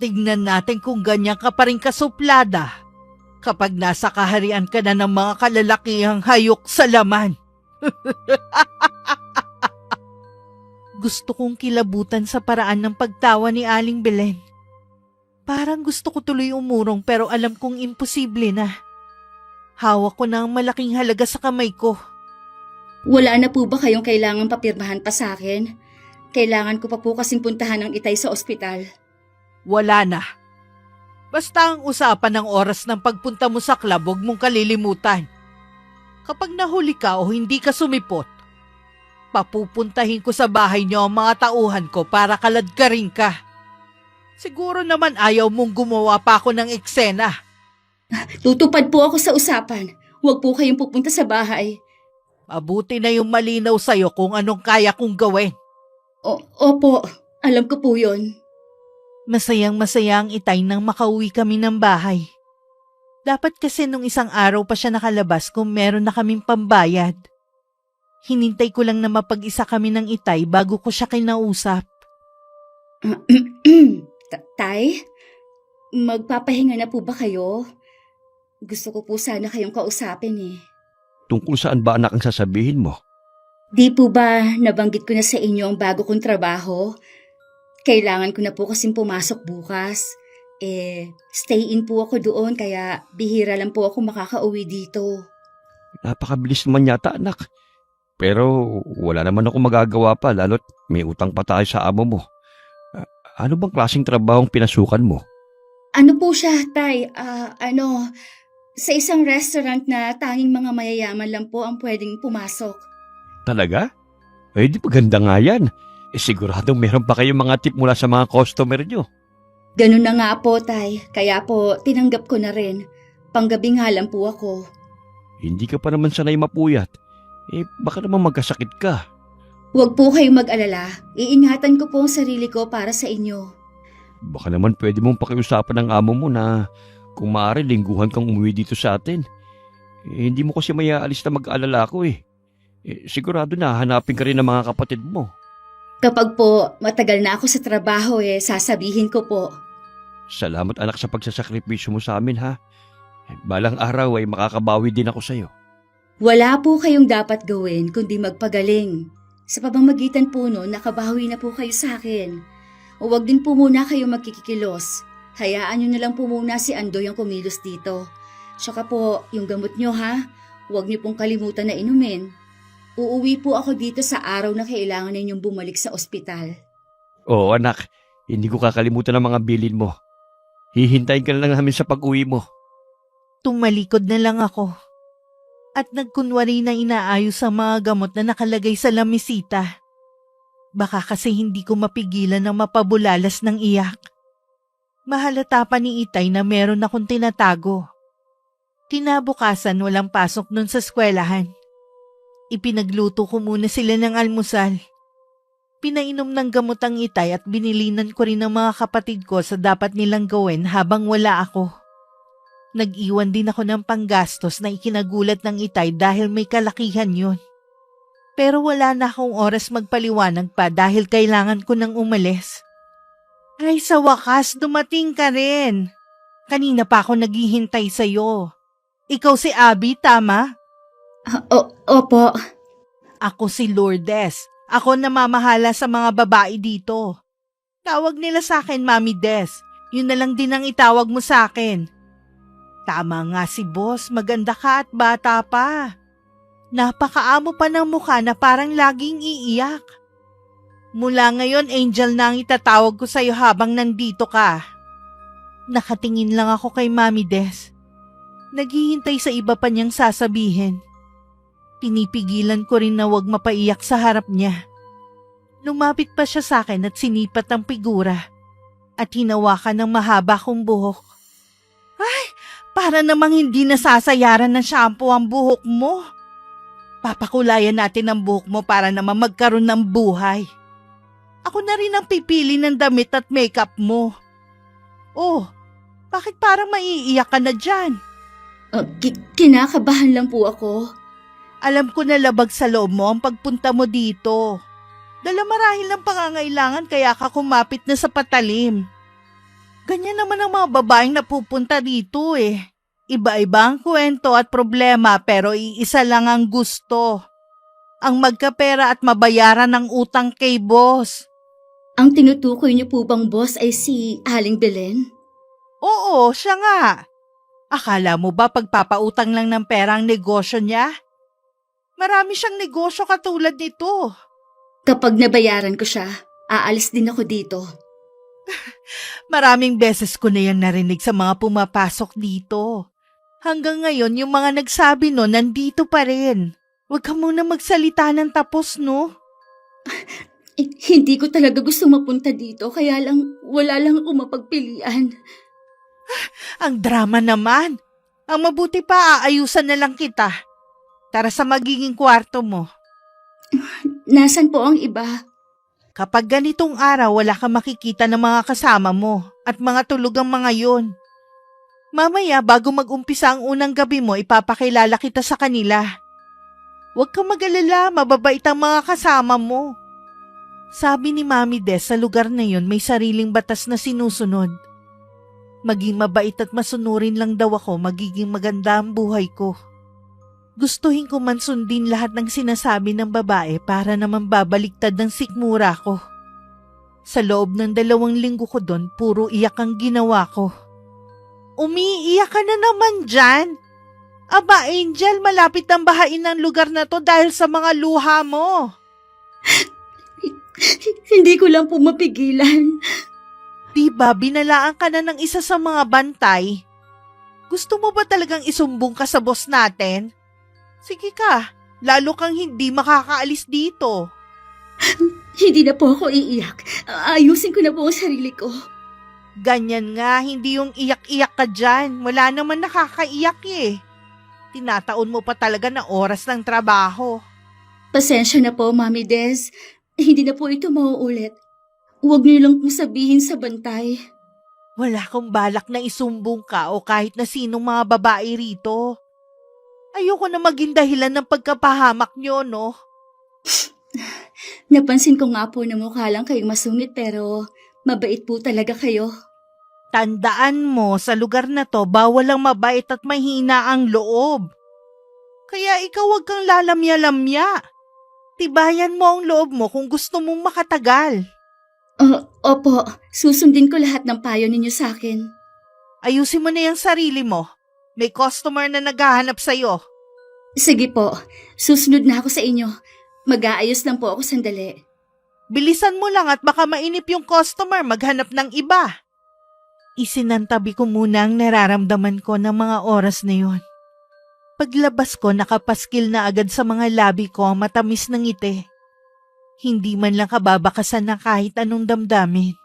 Tignan natin kung ganyan ka pa rin kasuplada kapag nasa kaharian ka na ng mga kalalakihang hayok sa laman. Gusto kong kilabutan sa paraan ng pagtawa ni Aling Belen. Parang gusto ko tuloy umurong pero alam kong imposible na. Hawak ko na ang malaking halaga sa kamay ko. Wala na po ba kayong kailangang papirmahan pa sa akin? Kailangan ko pa po kasing puntahan ng Itay sa ospital. Wala na. Basta ang usapan ng oras ng pagpunta mo sa club, huwag mong kalilimutan. Kapag nahuli ka o hindi ka sumipot, papupuntahin ko sa bahay niyo ang mga tauhan ko para kaladkarin ka. Siguro naman ayaw mong gumawa pa ako ng eksena. Tutupad po ako sa usapan. Huwag po kayong pupunta sa bahay. Mabuti na yung malinaw sa'yo kung anong kaya kong gawin. Opo, alam ko po yun. Masayang-masaya ang Itay nang makauwi kami ng bahay. Dapat kasi nung 1 araw pa siya nakalabas kung meron na kaming pambayad. Hinintay ko lang na mapag-isa kami ng Itay bago ko siya kinausap. Tay, magpapahinga na po ba kayo? Gusto ko po sana kayong kausapin eh. Tungkol saan ba anak ang sasabihin mo? Di po ba nabanggit ko na sa inyo ang bago kong trabaho? Kailangan ko na po kasing pumasok bukas. Stay in po ako doon kaya bihira lang po ako makakauwi dito. Napakabilis naman yata, anak. Pero wala naman ako magagawa pa, lalo't may utang pa tayo sa amo mo. Ano bang klaseng trabaho ang pinasukan mo? Ano po siya, Tay? Sa isang restaurant na tanging mga mayayaman lang po ang pwedeng pumasok. Talaga? Eh, di maganda nga yan. Siguradong meron pa kayong mga tip mula sa mga customer nyo. Ganun na nga po, Tay. Kaya po, tinanggap ko na rin. Panggabi nga lang po ako. Hindi ka pa naman sanay mapuyat. Baka naman magkasakit ka. Huwag po kayong mag-alala. Iingatan ko po ang sarili ko para sa inyo. Baka naman pwede mong pakiusapan ng amo mo na kung maaari lingguhan kang umuwi dito sa atin. Hindi mo kasi mayaalis na mag-alala ko sigurado na hanapin ka rin ng mga kapatid mo. Kapag po matagal na ako sa trabaho sasabihin ko po. Salamat anak sa pagsasakripisyo mo sa amin ha. Balang araw ay makakabawi din ako sa'yo. Wala po kayong dapat gawin kundi magpagaling. Sa pamamagitan po no, nakabawi na po kayo sa akin. Huwag din po muna kayo magkikikilos. Hayaan nyo na lang po muna si Andoy ang kumilos dito. Tsaka po, yung gamot nyo ha, huwag nyo pong kalimutan na inumin. Uuwi po ako dito sa araw na kailangan ninyong bumalik sa ospital. Oo anak, hindi ko kakalimutan ang mga bilin mo. Hihintayin ka na lang namin sa pag-uwi mo. Tumalikod na lang ako. At nagkunwari na inaayos ang mga gamot na nakalagay sa lamisita. Baka kasi hindi ko mapigilan ng mapabulalas ng iyak. Mahalata pa ni Itay na meron akong tinatago. Kinabukasan walang pasok nun sa eskwelahan. Ipinagluto ko muna sila ng almusal. Pinainom ng gamot ang Itay at binilinan ko rin ng mga kapatid ko sa dapat nilang gawin habang wala ako. Nag-iwan din ako ng panggastos na ikinagulat ng Itay dahil may kalakihan yun. Pero wala na akong oras magpaliwanag pa dahil kailangan ko nang umalis. Ay sa wakas dumating ka rin. Kanina pa ako naghihintay sa'yo. Ikaw si Abby, tama? Opo. Ako si Lourdes. Ako namamahala sa mga babae dito. Tawag nila sa akin Mami Des. Yun na lang din ang itawag mo sa akin. Tama nga si boss, maganda ka at bata pa. Napakaamo pa ng mukha na parang laging iiyak. Mula ngayon, Angel na ang itatawag ko sa'yo habang nandito ka. Nakatingin lang ako kay Mami Des. Naghihintay sa iba pa niyang sasabihin. Pinipigilan ko rin na huwag mapaiyak sa harap niya. Lumapit pa siya sa akin at sinipat ang figura at hinawakan ng mahaba kong buhok. Ay, para namang hindi nasasayaran ng shampoo ang buhok mo. Papakulayan natin ang buhok mo para naman magkaroon ng buhay. Ako na rin ang pipili ng damit at makeup mo. Oh, bakit parang maiiyak ka na dyan? Kinakabahan lang po ako. Alam ko na labag sa loob mo ang pagpunta mo dito. Dala marahil ng pangangailangan kaya ka kumapit na sa patalim. Ganyan naman ang mga babaeng napupunta dito Iba-iba ang kwento at problema pero iisa lang ang gusto. Ang magkapera at mabayaran ng utang kay boss. Ang tinutukoy niyo po bang boss ay si Aling Belen? Oo, siya nga. Akala mo ba pagpapautang lang ng pera ang negosyo niya? Marami siyang negosyo katulad nito. Kapag nabayaran ko siya, aalis din ako dito. Maraming beses ko na yan narinig sa mga pumapasok dito. Hanggang ngayon, yung mga nagsabi no, nandito pa rin. Huwag ka muna magsalita ng tapos, no? Hindi ko talaga gusto mapunta dito, kaya lang wala lang akong mapagpilian. Ang drama naman. Ang mabuti pa, aayusan na lang kita. Tara sa magiging kwarto mo. Nasaan po ang iba? Kapag ganitong araw, wala kang makikita ng mga kasama mo at mga tulog ang mga yun. Mamaya, bago mag-umpisa ang unang gabi mo, ipapakilala kita sa kanila. Huwag kang mag-alala, mababait ang mga kasama mo. Sabi ni Mami Des, sa lugar na yun may sariling batas na sinusunod. Maging mabait at masunurin lang daw ako, magiging maganda ang buhay ko. Gustuhin ko man sundin lahat ng sinasabi ng babae para naman babaliktad ng sikmura ko. Sa loob ng 2 linggo ko doon, puro iyak ang ginawa ko. Umiiyak ka na naman dyan. Aba, Angel, malapit ang bahain ng lugar na to dahil sa mga luha mo. Hindi ko lang po mapigilan. Di ba binalaan ka na ng isa sa mga bantay? Gusto mo ba talagang isumbong ka sa boss natin? Sige ka, lalo kang hindi makakaalis dito. Hindi na po ako iiyak. Ayusin ko na po ang sarili ko. Ganyan nga, hindi yung iyak-iyak ka dyan. Wala naman nakakaiyak eh. Tinataon mo pa talaga na oras ng trabaho. Pasensya na po, Mami Des. Hindi na po ito mauulit. Huwag niyo lang pong sabihin sa bantay. Wala kong balak na isumbong ka o kahit na sinong mga babae rito. Ayoko na maging dahilan ng pagkapahamak nyo, no? Napansin ko nga po na mukha lang kayong masungit pero mabait po talaga kayo. Tandaan mo, sa lugar na to, bawal ang mabait at mahina ang loob. Kaya ikaw wag kang lalamya-lamya. Tibayan mo ang loob mo kung gusto mong makatagal. Opo, susundin ko lahat ng payo ninyo sa akin. Ayusin mo na yung sarili mo. May customer na naghahanap sa'yo. Sige po, susunod na ako sa inyo. Mag-aayos lang po ako sandali. Bilisan mo lang at baka mainip yung customer maghanap ng iba. Isinantabi ko muna ang nararamdaman ko ng mga oras na yun. Paglabas ko, nakapaskil na agad sa mga labi ko ang matamis ng ngiti. Hindi man lang kababakasan ng kahit anong damdamin.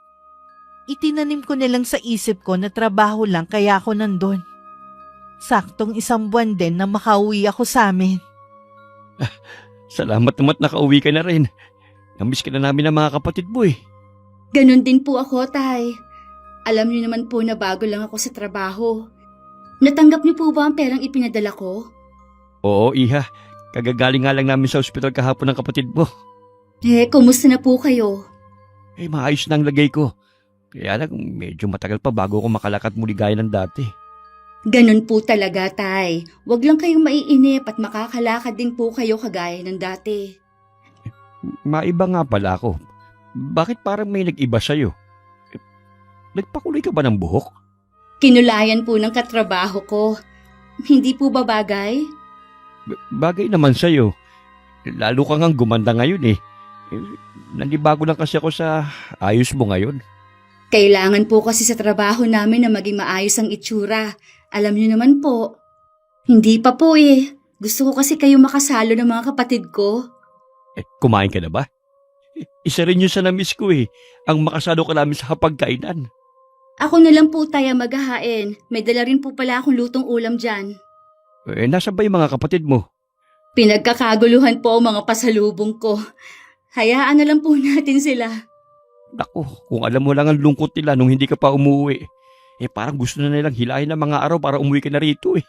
Itinanim ko nilang sa isip ko na trabaho lang kaya ako nandun. Saktong 1 buwan din na makauwi ako sa amin. Salamat naman at nakauwi ka na rin. Namiss ka na namin ng mga kapatid mo eh. Ganon din po ako, Tay. Alam niyo naman po na bago lang ako sa trabaho. Natanggap niyo po ba ang perang ipinadala ko? Oo, Iha. Kagagaling nga lang namin sa ospital kahapon ng kapatid mo. Kumusta na po kayo? Maayos na ang lagay ko. Kaya lang, medyo matagal pa bago ako makalakad muli gaya ng dati. Ganon po talaga, Tay. Huwag lang kayong maiinip at makakalakad din po kayo kagaya ng dati. Maiba nga pala ako. Bakit parang may nag-iba sa'yo? Nagpakulay ka ba ng buhok? Kinulayan po ng katrabaho ko. Hindi po ba bagay? Bagay naman sa'yo. Lalo ka ngang gumanda ngayon eh. Nanibago lang kasi ako sa ayos mo ngayon. Kailangan po kasi sa trabaho namin na maging maayos ang itsura. Alam niyo naman po. Hindi pa po eh. Gusto ko kasi kayo makasalo ng mga kapatid ko. Kumain ka na ba? Isa rin yun sa na-miss ko eh. Ang makasalo ka namin sa hapagkainan. Ako na lang po tayo maghahain. May dala rin po pala akong lutong ulam dyan. Nasaan ba yung mga kapatid mo? Pinagkakaguluhan po ang mga pasalubong ko. Hayaan na lang po natin sila. Naku, kung alam mo lang ang lungkot nila nung hindi ka pa umuwi. Parang gusto na nilang hilahin ng mga araw para umuwi ka na rito eh.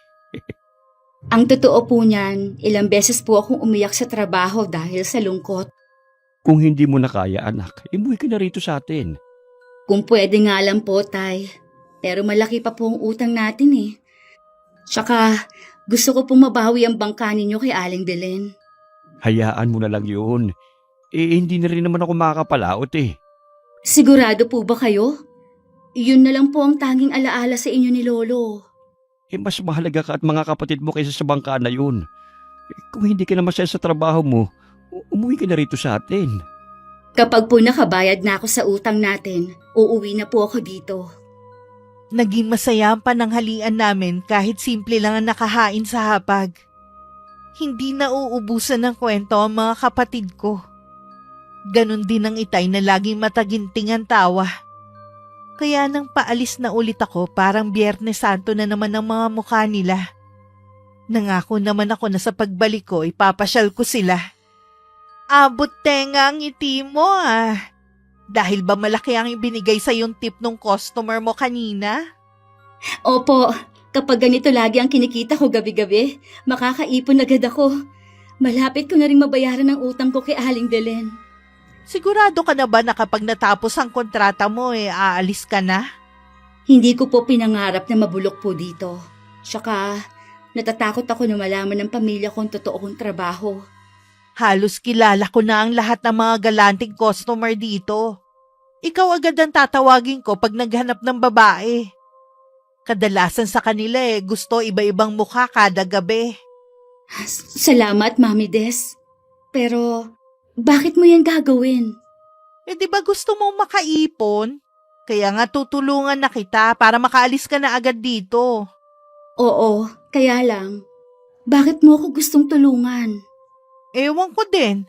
Ang totoo po niyan, ilang beses po akong umiyak sa trabaho dahil sa lungkot. Kung hindi mo na kaya anak, umuwi ka na rito sa atin. Kung pwede nga lang po, Tay. Pero malaki pa po ang utang natin eh. Tsaka, gusto ko pong mabawi ang bangka ninyo kay Aling Belen. Hayaan mo na lang yun. Hindi na rin naman ako makakapalaot eh. Sigurado po ba kayo? Yun na lang po ang tanging alaala sa inyo ni Lolo. Mas mahalaga ka at mga kapatid mo kaysa sa bangka na yun. Kung hindi ka na masaya sa trabaho mo, umuwi ka na rito sa atin. Kapag po nakabayad na ako sa utang natin, uuwi na po ako dito. Naging masaya ang pananghalian namin kahit simple lang ang nakahain sa hapag. Hindi na uubusan ng kwento ang mga kapatid ko. Ganon din ang itay na laging mataginting ang tawa. Kaya nang paalis na ulit ako, parang Biyernes Santo na naman ang mga mukha nila. Nangako naman ako na sa pagbalik ko, ipapasyal ko sila. Abot tenga ang ngiti mo ah. Dahil ba malaki ang ibinigay sa yung tip ng customer mo kanina? Opo, kapag ganito lagi ang kinikita ko gabi-gabi, makakaipon agad ako. Malapit ko na rin mabayaran ang utang ko kay Aling Belen. Sigurado ka na ba na kapag natapos ang kontrata mo aalis ka na? Hindi ko po pinangarap na mabulok po dito. Tsaka, natatakot ako na malaman ng pamilya kong totoo kong trabaho. Halos kilala ko na ang lahat ng mga galanting customer dito. Ikaw agad ang tatawagin ko pag naghanap ng babae. Kadalasan sa kanila gusto iba-ibang mukha kada gabi. Salamat, Mami Des. Pero, bakit mo yan gagawin? Di ba gusto mong makaipon? Kaya nga tutulungan na kita para makaalis ka na agad dito. Oo, kaya lang. Bakit mo ako gustong tulungan? Ewan ko din.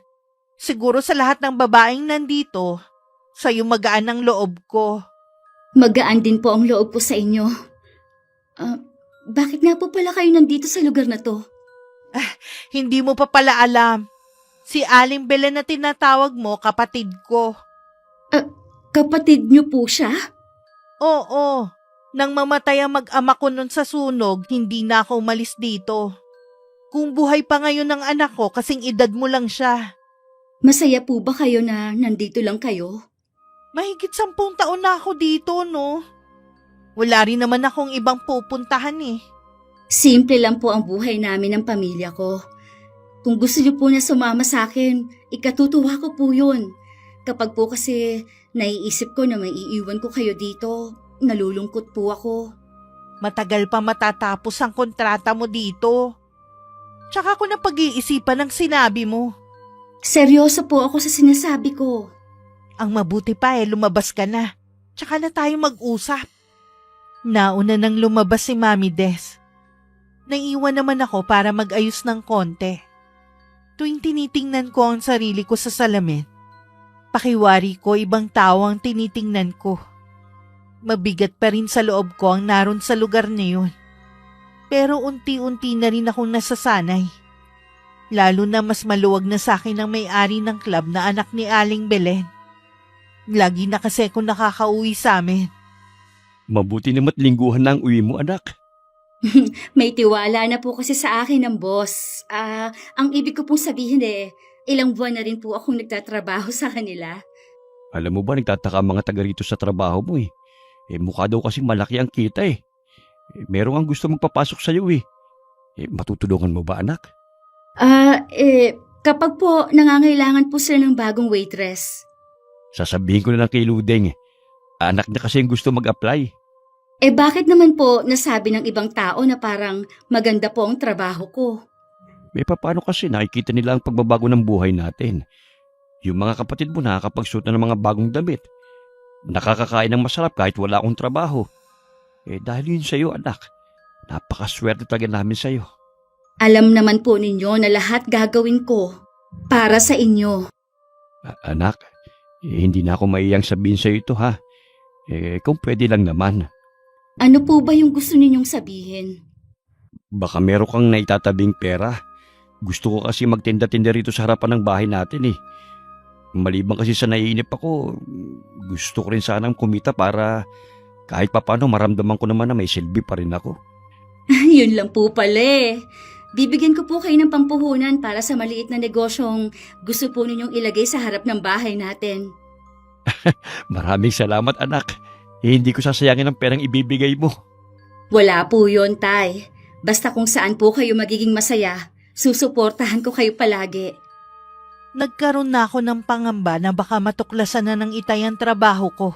Siguro sa lahat ng babaeng nandito, sa'yo magaan ang loob ko. Magaan din po ang loob ko sa inyo. Bakit nga po pala kayo nandito sa lugar na to? Hindi mo pa pala alam. Si Aling Belen na tinatawag mo, kapatid ko. Kapatid niyo po siya? Oo. Nang mamatay ang mag-ama ko nun sa sunog, hindi na ako umalis dito. Kung buhay pa ngayon ng anak ko, kasing edad mo lang siya. Masaya po ba kayo na nandito lang kayo? Mahigit 10 taon na ako dito, no? Wala rin naman akong ibang pupuntahan eh. Simple lang po ang buhay namin ng pamilya ko. Kung gusto niyo po na sumama sa akin, ikatutuwa ko po yun. Kapag po kasi naiisip ko na may iiwan ko kayo dito, nalulungkot po ako. Matagal pa matatapos ang kontrata mo dito. Tsaka ko na pag-iisipan ang sinabi mo. Seryoso po ako sa sinasabi ko. Ang mabuti pa lumabas ka na. Tsaka na tayo mag-usap. Nauna nang lumabas si Mami Des. Naiwan naman ako para mag-ayos ng konti. Tuwing tinitingnan ko ang sarili ko sa salamin, pakiwari ko ibang tao ang tinitingnan ko. Mabigat pa rin sa loob ko ang naroon sa lugar na yun. Pero unti-unti na rin akong nasasanay. Lalo na mas maluwag na sa akin ang may-ari ng club na anak ni Aling Belen. Lagi na kasi ako nakakauwi sa amin. Mabuti namat lingguhan na ang uwi mo, anak. May tiwala na po kasi sa akin ng boss. Ang ibig ko pong sabihin ilang buwan na rin po akong nagtatrabaho sa kanila. Alam mo ba, nagtataka ang mga taga rito sa trabaho mo eh. Mukha daw kasing malaki ang kita eh. Merong ang gusto magpapasok sa'yo eh. Matutulungan mo ba, anak? Kapag po nangangailangan po sila ng bagong waitress. Sasabihin ko na lang kay Ludeng. Anak niya kasi yung gusto mag-apply. Bakit naman po nasabi ng ibang tao na parang maganda po ang trabaho ko? Paano kasi nakikita nila ang pagbabago ng buhay natin. Yung mga kapatid mo nakakapagsuot na ng mga bagong damit. Nakakakain ng masarap kahit wala akong trabaho. Dahil yun sa'yo, anak. Napakaswerte talaga namin sa'yo. Alam naman po ninyo na lahat gagawin ko para sa inyo. Anak, hindi na ako maiyang sabihin sa'yo ito ha. Kung pwede lang naman. Ano po ba yung gusto ninyong sabihin? Baka meron kang naitatabing pera. Gusto ko kasi magtinda-tinda rito sa harapan ng bahay natin eh. Maliban kasi sa naiinip ako, gusto ko rin sanang kumita para kahit papano maramdaman ko naman na may silbi pa rin ako. Yun lang po pala Bibigyan ko po kayo ng pampuhunan para sa maliit na negosyong gusto po ninyong ilagay sa harap ng bahay natin. Maraming salamat, anak. Hindi ko sasayangin ang perang ibibigay mo. Wala po yun, Tay. Basta kung saan po kayo magiging masaya, susuportahan ko kayo palagi. Nagkaroon na ako ng pangamba na baka matuklasan na ng itay ang trabaho ko.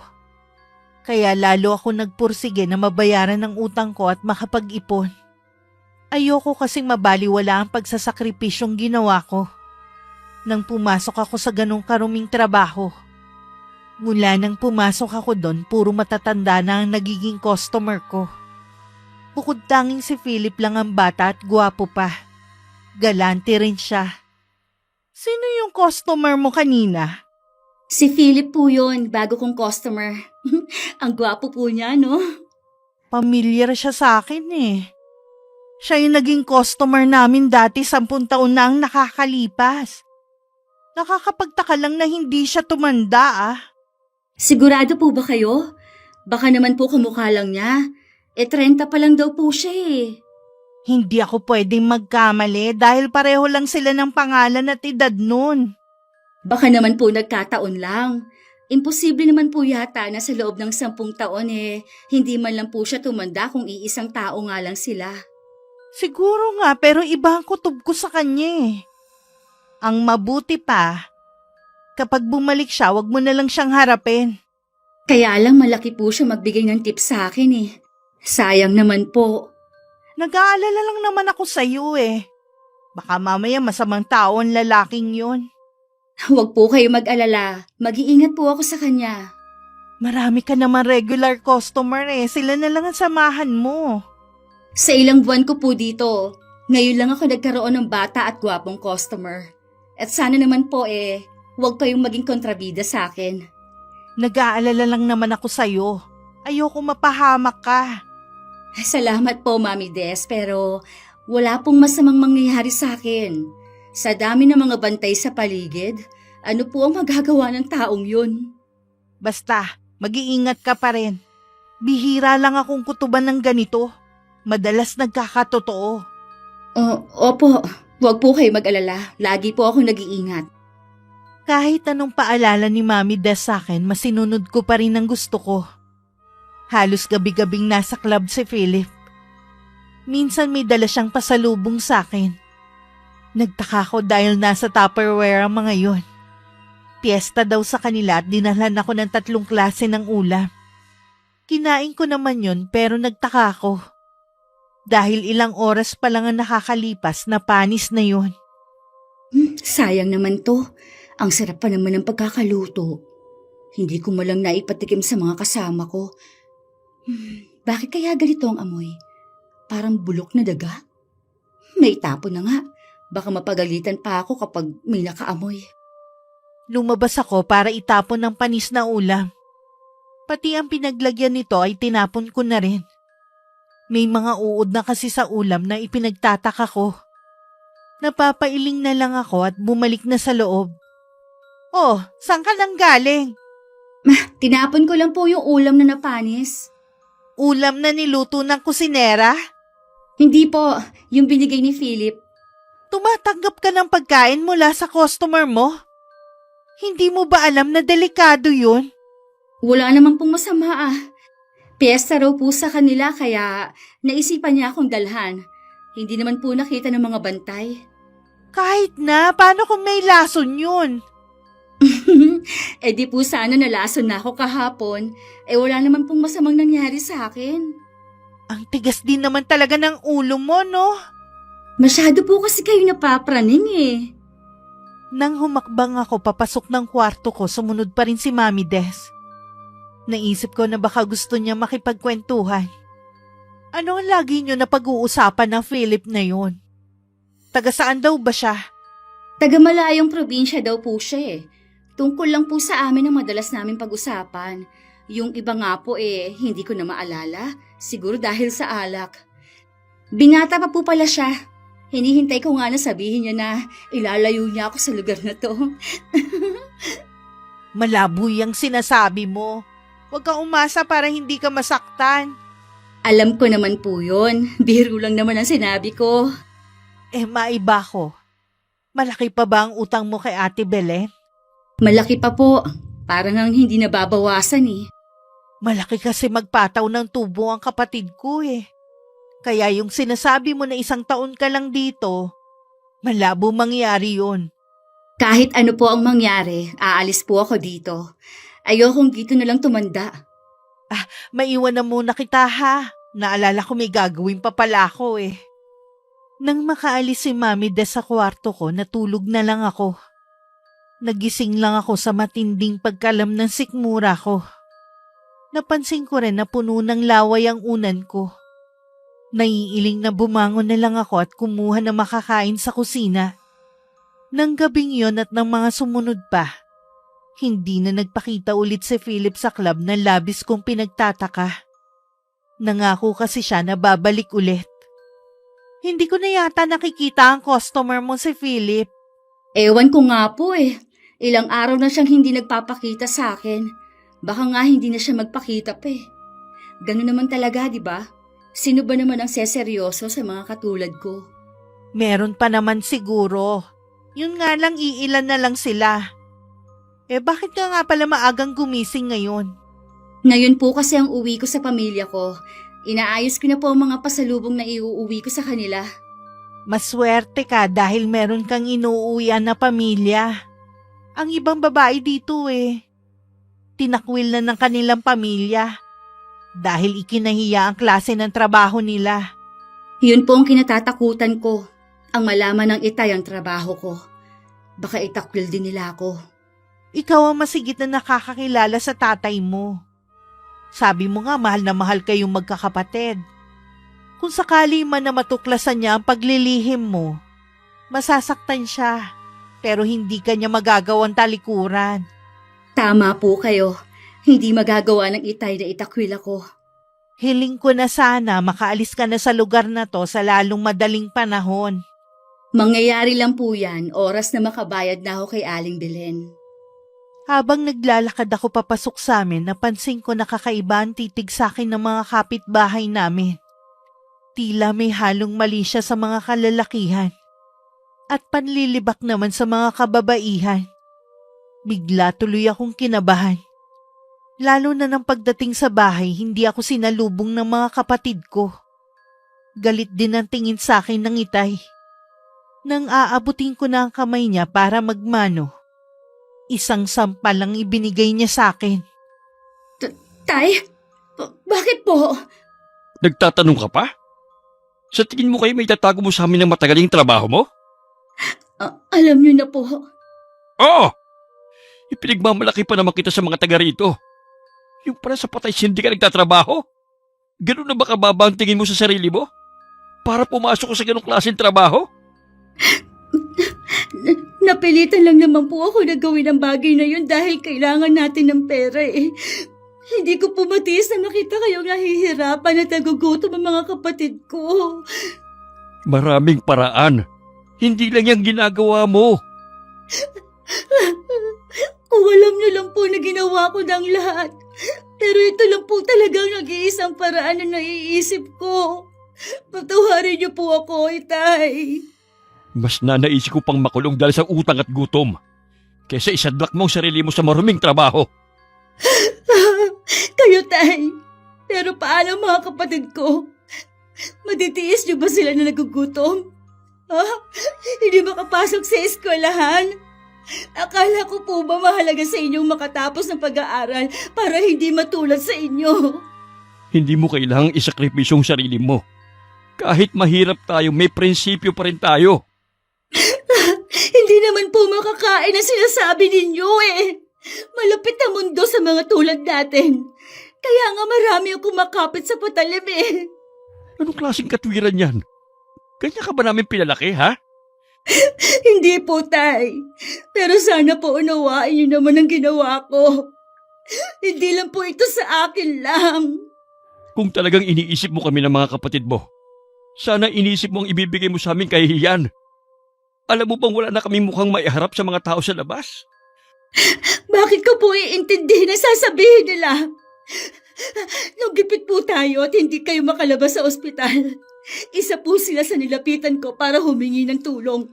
Kaya lalo ako nagpursige na mabayaran ng utang ko at makapag-ipon. Ayoko kasing mabaliwala ang pagsasakripisyong ginawa ko. Nang pumasok ako sa ganong karuming trabaho. Mula nang pumasok ako doon, puro matatanda na ang nagiging customer ko. Bukod tanging si Philip lang ang bata at gwapo pa. Galante rin siya. Sino yung customer mo kanina? Si Philip po yun, bago kong customer. Ang gwapo po niya, no? Pamilyar siya sa akin eh. Siya yung naging customer namin dati 10 taon na ang nakakalipas. Nakakapagtaka lang na hindi siya tumanda Sigurado po ba kayo? Baka naman po kamukha lang niya. 30 pa lang daw po siya Hindi ako pwedeng magkamali dahil pareho lang sila ng pangalan at edad nun. Baka naman po nagkataon lang. Imposible naman po yata na sa loob ng 10 taon hindi man lang po siya tumanda kung iisang tao nga lang sila. Siguro nga pero iba ang kutob ko sa kanya Ang mabuti pa, kapag bumalik siya, wag mo na lang siyang harapin. Kaya lang malaki po siya magbigay ng tips sa akin Sayang naman po. Nag-aalala lang naman ako sa'yo eh. Baka mamaya masamang tao ang lalaking yun. Huwag po kayo mag-alala. Mag-iingat po ako sa kanya. Marami ka naman regular customer eh. Sila na lang ang samahan mo. Sa ilang buwan ko po dito, ngayon lang ako nagkaroon ng bata at gwapong customer. At sana naman po huwag pa yung maging kontrabida sa akin. Nag-aalala lang naman ako sa'yo. Ayoko mapahamak ka. Salamat po, Mami Des, pero wala pong masamang mangyayari sa akin. Sa dami ng mga bantay sa paligid, ano po ang magagawa ng taong yun? Basta, mag-iingat ka pa rin. Bihira lang akong kutuban ng ganito. Madalas nagkakatotoo. Opo, huwag po kayo mag-alala. Lagi po ako nag-iingat. Kahit anong paalala ni Mami Des sa akin, masinunod ko pa rin ang gusto ko. Halos gabi-gabing nasa club si Philip. Minsan may dala siyang pasalubong sa akin. Nagtaka ko dahil nasa Tupperware ang mga yon. Piyesta daw sa kanila at dinalhan ako ng 3 klase ng ulam. Kinain ko naman yon pero nagtaka ako. Dahil ilang oras pa lang ang nakakalipas na panis na yon. Sayang naman to. Ang sarap pa naman ng pagkakaluto. Hindi ko malang naipatikim sa mga kasama ko. Bakit kaya ganito ang amoy? Parang bulok na daga? May tapo na nga. Baka mapagalitan pa ako kapag may nakaamoy. Lumabas ako para itapon ng panis na ulam. Pati ang pinaglagyan nito ay tinapon ko na rin. May mga uod na kasi sa ulam na ipinagtataka ko. Napapailing na lang ako at bumalik na sa loob. Oh, saan ka nang galing? Tinapon ko lang po yung ulam na napanis. Ulam na niluto ng kusinera? Hindi po, yung binigay ni Philip. Tumatanggap ka ng pagkain mula sa customer mo? Hindi mo ba alam na delikado yun? Wala naman pong masama. Piyesta raw po sa kanila kaya naisipan niya akong dalhan. Hindi naman po nakita ng mga bantay. Kahit na, paano kung may lason yun? Di po sana nalason na ako kahapon. Wala naman pong masamang nangyari sa akin. Ang tigas din naman talaga ng ulo mo, no? Masyado po kasi kayo napapraning Nang humakbang ako papasok ng kwarto ko, sumunod pa rin si Mami Des. Naisip ko na baka gusto niya makipagkwentuhan. Ano ang lagi niyo na pag-uusapan ng Philip na yun? Taga saan daw ba siya? Taga malayong probinsya daw po siya Tungkol lang po sa amin ang madalas namin pag-usapan. Yung iba nga po hindi ko na maalala. Siguro dahil sa alak. Binata pa po pala siya. Hinihintay ko nga na sabihin niya na ilalayo niya ako sa lugar na to. Malabo yung sinasabi mo. Huwag kang umasa para hindi ka masaktan. Alam ko naman po yun. Biro lang naman ang sinabi ko. Maiba ko. Malaki pa ba ang utang mo kay Ate Belen? Malaki pa po. Parang ang hindi nababawasan Malaki kasi magpataw ng tubo ang kapatid ko Kaya yung sinasabi mo na 1 taon ka lang dito, malabo mangyari yun. Kahit ano po ang mangyari, aalis po ako dito. Ayokong dito na lang tumanda. Maiwan na muna kita ha. Naalala ko may gagawin pa pala ako Nang makaalis si Mami Des sa kwarto ko, natulog na lang ako. Nagising lang ako sa matinding pagkalam ng sikmura ko. Napansin ko rin na puno ng laway ang unan ko. Naiiling na bumangon na lang ako at kumuha ng makakain sa kusina. Nang gabing yon at ng mga sumunod pa, hindi na nagpakita ulit si Philip sa club na labis kong pinagtataka. Nangako kasi siya na babalik ulit. Hindi ko na yata nakikita ang customer mo si Philip. Ewan ko nga po Ilang araw na siyang hindi nagpapakita sa akin. Baka nga hindi na siya magpakita pa Ganun naman talaga, di ba? Sino ba naman ang seseryoso sa mga katulad ko? Meron pa naman siguro. Yun nga lang iilan na lang sila. Bakit ka nga pala maagang gumising ngayon? Ngayon po kasi ang uwi ko sa pamilya ko. Inaayos ko na po ang mga pasalubong na iuuwi ko sa kanila. Maswerte ka dahil meron kang inuuwian na pamilya. Ang ibang babae dito Tinakwil na ng kanilang pamilya. dahil ikinahiya ang klase ng trabaho nila. Yun po ang kinatatakutan ko. Ang malaman ng itay ang trabaho ko. Baka itakwil din nila ako. Ikaw ang masigit na nakakakilala sa tatay mo. Sabi mo nga mahal na mahal kayong magkakapatid. Kung sakali man na matuklasan niya ang paglilihim mo, masasaktan siya, pero hindi ka niya magagawang talikuran. Tama po kayo. Hindi magagawa ng itay na itakwil ako. Hiling ko na sana makaalis ka na sa lugar na to sa lalong madaling panahon. Mangyayari lang po yan, oras na makabayad na ako kay Aling Belen. Habang naglalakad ako papasok sa amin, napansin ko na kakaiba ang titig sa akin ng mga kapitbahay namin. Tila may halong mali siya sa mga kalalakihan at panlilibak naman sa mga kababaihan. Bigla tuloy akong kinabahan. Lalo na nang pagdating sa bahay, hindi ako sinalubong ng mga kapatid ko. Galit din ang tingin sa akin ng itay. Nang aabutin ko na ang kamay niya para magmano, isang sampal lang ibinigay niya sa akin. Tay? Bakit po? Nagtatanong ka pa? Sa tingin mo kayo may tatago mo sa amin ng matagaling trabaho mo? Alam niyo na po. Oo! Ipinagmamalaki pa naman kita sa mga taga rito. Yung para sa patay hindi ka nagtatrabaho? Ganun na ba kababa ang tingin mo sa sarili mo? Para pumasok ko sa ganung klaseng trabaho? Napilitan lang naman po ako na gawin ang bagay na yun dahil kailangan natin ng pera eh. Hindi ko po matiis na makita kayong nahihirapan at nagugutom ang mga kapatid ko. Maraming paraan. Hindi lang yung ginagawa mo. Kung alam niyo lang po na ginawa ko ng lahat. Pero ito lang po talagang nag-iisang paraan na naiisip ko. Patawarin niyo po ako, itay. Mas nanaisip ko pang makulong dahil sa utang at gutom. Kaysa isadlak mo ang sarili mo sa maruming trabaho. Kayo, tay. Pero paano mga kapatid ko? Matitiis niyo ba sila na nagugutom? Hindi makapasok sa eskwelahan? Akala ko po ba mahalaga sa inyong makatapos ng pag-aaral para hindi matulad sa inyo? Hindi mo kailangang isakripisyo ang sarili mo. Kahit mahirap tayo, may prinsipyo pa rin tayo. Hindi naman po makakain ang sinasabi ninyo eh. Malapit ang mundo sa mga tulad natin. Kaya nga marami ang kumakapit sa patalim eh. Anong klaseng katwiran yan? Ganyan ka ba namin pinalaki, ha? Hindi po, tay. Pero sana po unawain niyo naman ang ginawa ko. Hindi lang po ito sa akin lang. Kung talagang iniisip mo kami ng mga kapatid mo, sana inisip mo ang ibibigay mo sa aming kahihiyan. Alam mo bang wala na kaming mukhang maiharap sa mga tao sa labas? Bakit ko po iintindihin ang sasabihin nila? Nung gipit po tayo at hindi kayo makalabas sa ospital, isa po sila sa nilapitan ko para humingi ng tulong.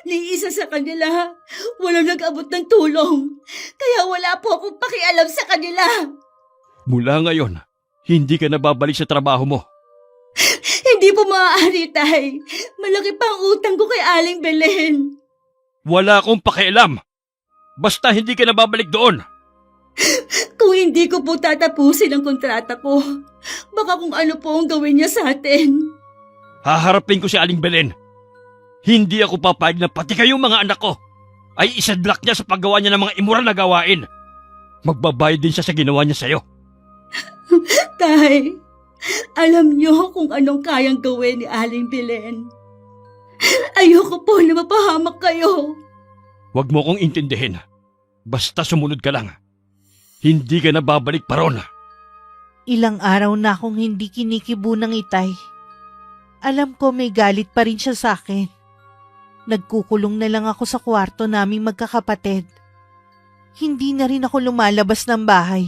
Ni isa sa kanila, walang nag-abot ng tulong. Kaya wala po akong pakialam sa kanila. Mula ngayon, hindi ka na babalik sa trabaho mo. Hindi po maaari, tay. Malaki pa ang utang ko kay Aling Belen. Wala akong pakialam. Basta hindi ka na babalik doon. Kung hindi ko po tatapusin ang kontrata ko, baka kung ano po ang gawin niya sa atin. Haharapin ko si Aling Belen. Hindi ako papayag na pati kayong mga anak ko ay isadlak niya sa paggawa niya ng mga immoral na gawain. Magbabayad din siya sa ginawa niya sa'yo. Tay, alam niyo kung anong kayang gawin ni Aling Belen. Ayoko po na mapahamak kayo. Huwag mo kong intindihin. Basta sumunod ka lang. Hindi ka na babalik pa ron. Ilang araw na akong hindi kinikibo ng itay. Alam ko may galit pa rin siya sa akin. Nagkukulong na lang ako sa kwarto naming magkakapatid. Hindi na rin ako lumalabas ng bahay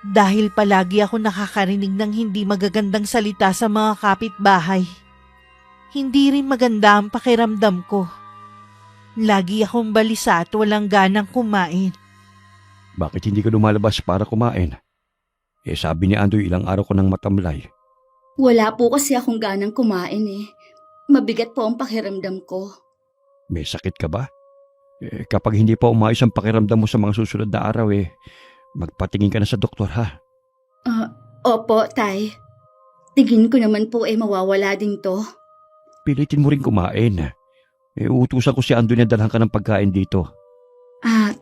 dahil palagi ako nakakarinig ng hindi magagandang salita sa mga kapitbahay. Hindi rin maganda ang pakiramdam ko. Lagi akong balisa at walang ganang kumain. Bakit hindi ka lumalabas para kumain? Sabi ni Andoy ilang araw ko nang matamlay. Wala po kasi akong ganang kumain eh. Mabigat po ang pakiramdam ko. May sakit ka ba? Kapag hindi pa umayos ang pakiramdam mo sa mga susunod na araw magpatingin ka na sa doktor ha. Opo, Tay. Tingin ko naman po mawawala din to. Pilitin mo rin kumain. Uutusan ko si Ando na dalhan ka ng pagkain dito.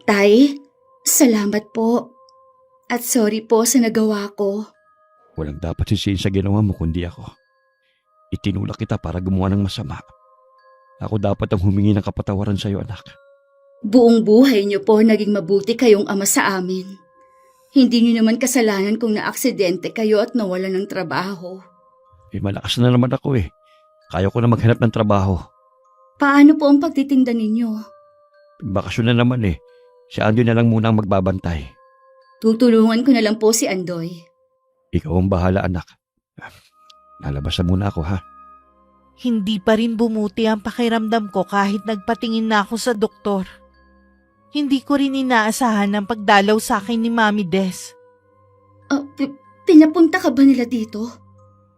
Tay, salamat po. At sorry po sa nagawa ko. Walang dapat sisihin sa ginawa mo kundi ako. Itinulak kita para gumawa ng masama. Ako dapat ang humingi ng kapatawaran sa iyo, anak. Buong buhay niyo po naging mabuti kayong ama sa amin. Hindi niyo naman kasalanan kung naaksidente kayo at nawalan ng trabaho. Malakas na naman ako eh. Kaya ko na maghanap ng trabaho. Paano po ang pagtitinda ninyo? Bakasyon na naman eh. Si Ando na lang muna ang magbabantay. Tutulungan ko na lang po si Andoy. Ikaw ang bahala, anak. Lalabas na muna ako, ha? Hindi pa rin bumuti ang pakiramdam ko kahit nagpatingin na ako sa doktor. Hindi ko rin inaasahan ang pagdalaw sa akin ni Mami Des. Pinapunta ka ba nila dito?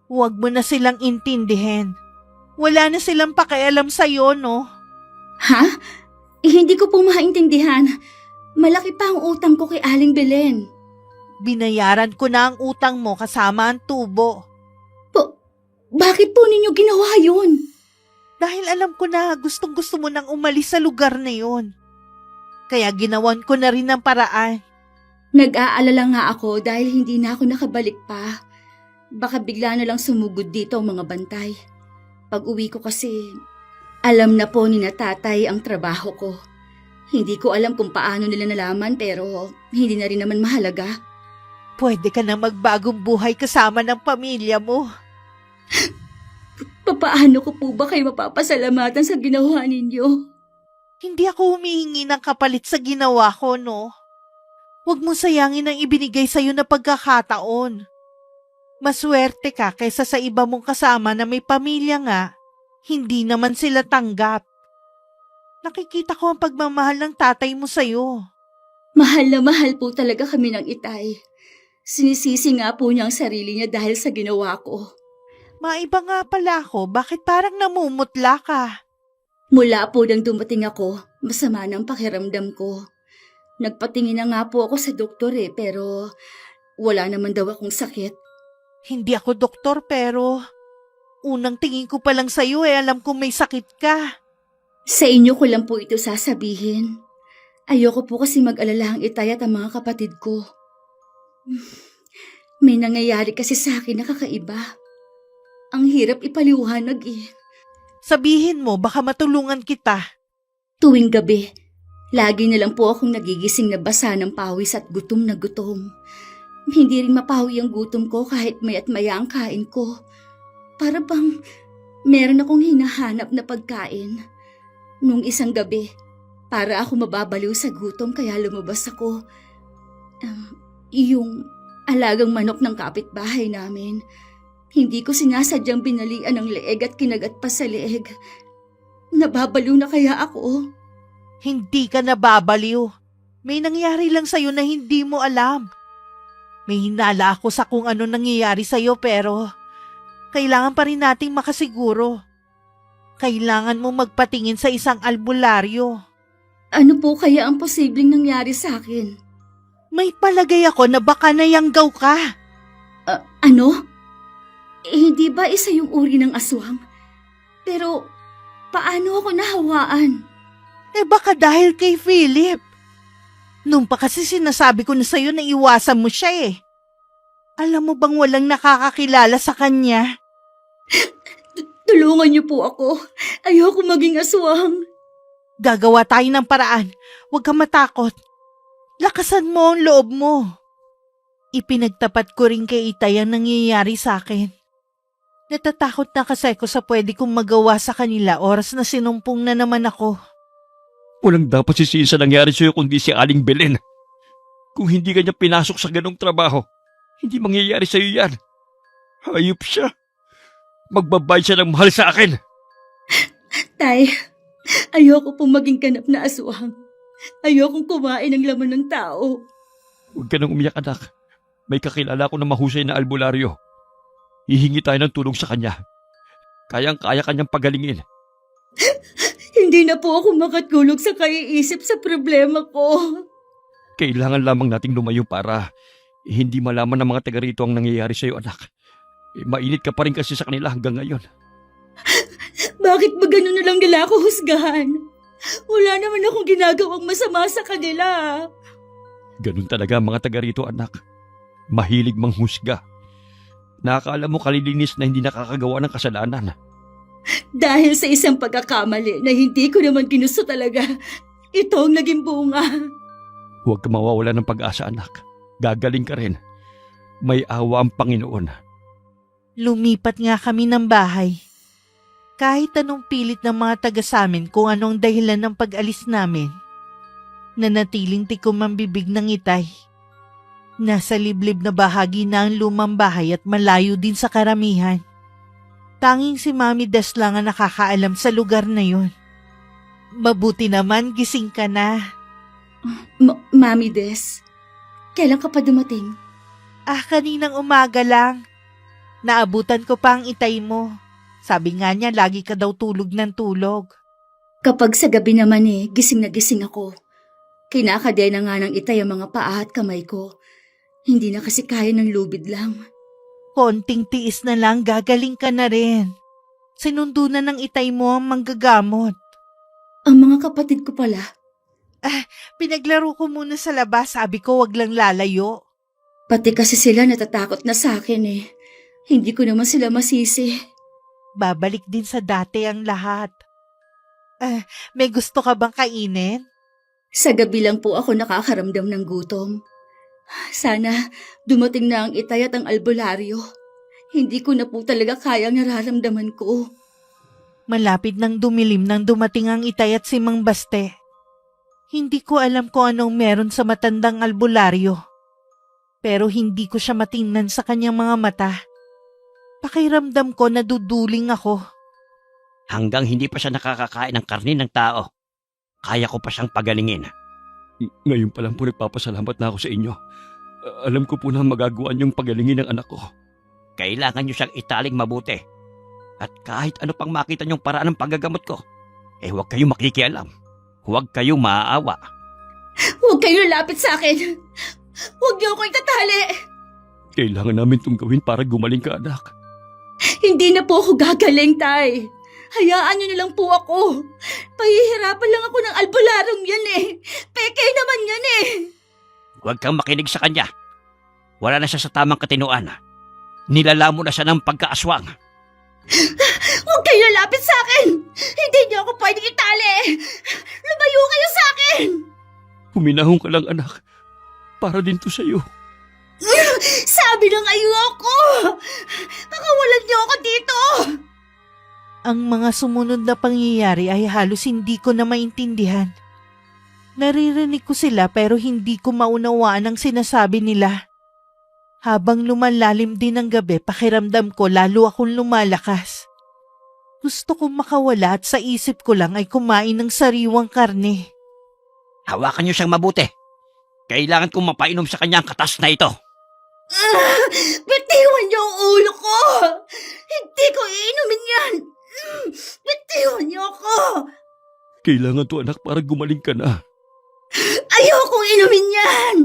Huwag mo na silang intindihin. Wala na silang pakialam sa'yo, no? Ha? Hindi ko po maintindihan. Malaki pa ang utang ko kay Aling Belen. Binayaran ko na ang utang mo kasama ang tubo. Bakit po ninyo ginawa yun? Dahil alam ko na gustong-gusto mo nang umalis sa lugar na yun. Kaya ginawan ko na rin ng paraan. Nag-aalala nga ako dahil hindi na ako nakabalik pa. Baka bigla na lang sumugod dito ang mga bantay. Pag uwi ko kasi, alam na po ni na tatay ang trabaho ko. Hindi ko alam kung paano nila nalaman pero hindi na rin naman mahalaga. Pwede ka na magbagong buhay kasama ng pamilya mo. Papaano ko po ba kayo mapapasalamatan sa ginawa ninyo? Hindi ako humihingi ng kapalit sa ginawa ko, no? Huwag mo sayangin ang ibinigay sa'yo na pagkakataon. Maswerte ka kaysa sa iba mong kasama na may pamilya nga, hindi naman sila tanggap. Nakikita ko ang pagmamahal ng tatay mo sa'yo. Mahal na mahal po talaga kami ng itay. Sinisisi nga po niya ang sarili niya dahil sa ginawa ko. Maiba nga pala ako, bakit parang namumutla ka? Mula po nang dumating ako, masama ng pakiramdam ko. Nagpatingin na nga po ako sa doktor pero wala naman daw akong sakit. Hindi ako doktor pero unang tingin ko pa lang sa'yo alam kong may sakit ka. Sa inyo ko lang po ito sasabihin. Ayoko po kasi mag-alala ang itay at ang mga kapatid ko. May nangyayari kasi sa akin na kakaiba. Ang hirap ipaliwanag eh. Sabihin mo, baka matulungan kita. Tuwing gabi, lagi na lang po akong nagigising na basa ng pawis at gutom na gutom. Hindi rin mapawi ang gutom ko kahit maya't maya ang kain ko. Para bang meron akong hinahanap na pagkain. Nung isang gabi, para ako mababaliw sa gutom kaya lumabas ako. Yung alagang manok ng kapitbahay namin. Hindi ko sinasadyang binalian ng leeg at kinagat pa sa leeg. Nababaliw na kaya ako? Hindi ka nababaliw. May nangyari lang sa'yo na hindi mo alam. May hinala ako sa kung ano nangyayari sa'yo pero kailangan pa rin nating makasiguro. Kailangan mo magpatingin sa isang albularyo. Ano po kaya ang posibleng nangyari sa akin? May palagay ako na baka nayanggaw ka. Ano? Hindi ba isa yung uri ng aswang? Pero paano ako nahawaan? Baka dahil kay Philip. Nung pa kasi sinasabi ko na sa'yo na iwasan mo siya Alam mo bang walang nakakakilala sa kanya? Tulungan niyo po ako. Ayoko maging aswang. Gagawa tayo ng paraan. Huwag kang matakot. Lakasan mo ang loob mo. Ipinagtapat ko rin kay Itay ang nangyayari sa akin. Natatakot na kasi ako sa pwede kong magawa sa kanila oras na sinumpong na naman ako. Walang dapat sisihin sa nangyari sa'yo kundi si Aling Belen. Kung hindi ka niya pinasok sa ganong trabaho, hindi mangyayari sa'yo yan. Hayop siya. Magbabayad siya ng mahal sa akin. Tay, ayoko pong maging ganap na aswang. Ayokong kumain ng laman ng tao. Huwag ka nang umiyak, anak. May kakilala ko na mahusay na albularyo. Hihingi tayo ng tulong sa kanya. Kayang-kaya kanyang pagalingin. Hindi na po ako makatulog sa kaiisip sa problema ko. Kailangan lamang nating lumayo para Hindi malaman ng mga taga rito ang nangyayari sa'yo, anak. Mainit ka pa rin kasi sa kanila hanggang ngayon. Bakit ba ganun na lang nila ako husgahan? Wala naman akong ginagawang masama sa kanila. Ganun talaga ang mga taga rito, anak. Mahilig manghusga. Nakakala mo kalilinis na hindi nakakagawa ng kasalanan. Dahil sa isang pagkakamali na hindi ko naman ginusto talaga, ito ang naging bunga. Huwag ka mawawala ng pag-asa, anak. Gagaling ka rin. May awa ang Panginoon. Lumipat nga kami ng bahay. Kahit anong pilit ng mga taga samin kung anong dahilan ng pag-alis namin, nanatiling tikom ang bibig ng Itay. Nasa liblib na bahagi na ang lumang bahay at malayo din sa karamihan. Tanging si Mami Des lang ang nakakaalam sa lugar na yun. Mabuti naman, gising ka na. Mami Des, kailan ka pa dumating? Kaninang umaga lang. Naabutan ko pa ang Itay mo. Sabi nga niya, lagi ka daw tulog ng tulog. Kapag sa gabi naman gising na gising ako. Kinakadena nga ng Itay ang mga paa at kamay ko. Hindi na kasi kaya ng lubid lang. Konting tiis na lang, gagaling ka na rin. Sinundo na ng Itay mo ang manggagamot. Ang mga kapatid ko pala. Pinaglaro ko muna sa labas, sabi ko wag lang lalayo. Pati kasi sila natatakot na sa akin Hindi ko naman sila masisi. Babalik din sa dati ang lahat. May gusto ka bang kainin? Sa gabi lang po ako nakakaramdam ng gutom. Sana dumating na ang Itay at ang albularyo. Hindi ko na po talaga kaya ang nararamdaman ko. Malapit nang dumilim nang dumating ang Itay at si Mang Baste. Hindi ko alam kung anong meron sa matandang albularyo. Pero hindi ko siya matingnan sa kanyang mga mata. Pakiramdam ko na duduling ako. Hanggang hindi pa siya nakakakain ng karne ng tao, kaya ko pa siyang pagalingin. Ngayon pa lang po nagpapasalamat na ako sa inyo. Alam ko po na magagawa niyong pagalingin ng anak ko. Kailangan niyo siyang italing mabuti. At kahit ano pang makita niyong paraan ng paggagamot ko, huwag kayong makikialam. Huwag kayong maaawa. Huwag kayo lalapit sa akin. Huwag niyo ako itatali. Kailangan namin itong gawin para gumaling ka, anak. Hindi na po ako gagaling, Tay. Hayaan niyo na lang po ako. Pahihirapan lang ako ng albularong yan Peke naman yan Huwag kang makinig sa kanya. Wala na siya sa tamang katinuan. Nilalamo na siya ng pagkaaswang. Huwag kayo lalapit sa akin. Hindi niyo ako pwedeng itali. Lumayo kayo sa akin. Huminahon ka lang, anak. Para din to sa'yo. Sabi ng ayoko. Pakawalan niyo ako dito. Ang mga sumunod na pangyayari ay halos hindi ko na maintindihan. Naririnig ko sila pero hindi ko maunawaan ang sinasabi nila. Habang lumalalim din ang gabi, pakiramdam ko lalo akong lumalakas. Gusto kong makawala at sa isip ko lang ay kumain ng sariwang karne. Hawakan niyo siyang mabuti. Kailangan kong mapainom sa kanya ang katas na ito. Bitiwan niyo ang ulo ko. Hindi ko iinumin yan. Bitiwan niyo ako. Kailangan to, anak, para gumaling ka na. Ayokong inumin yan.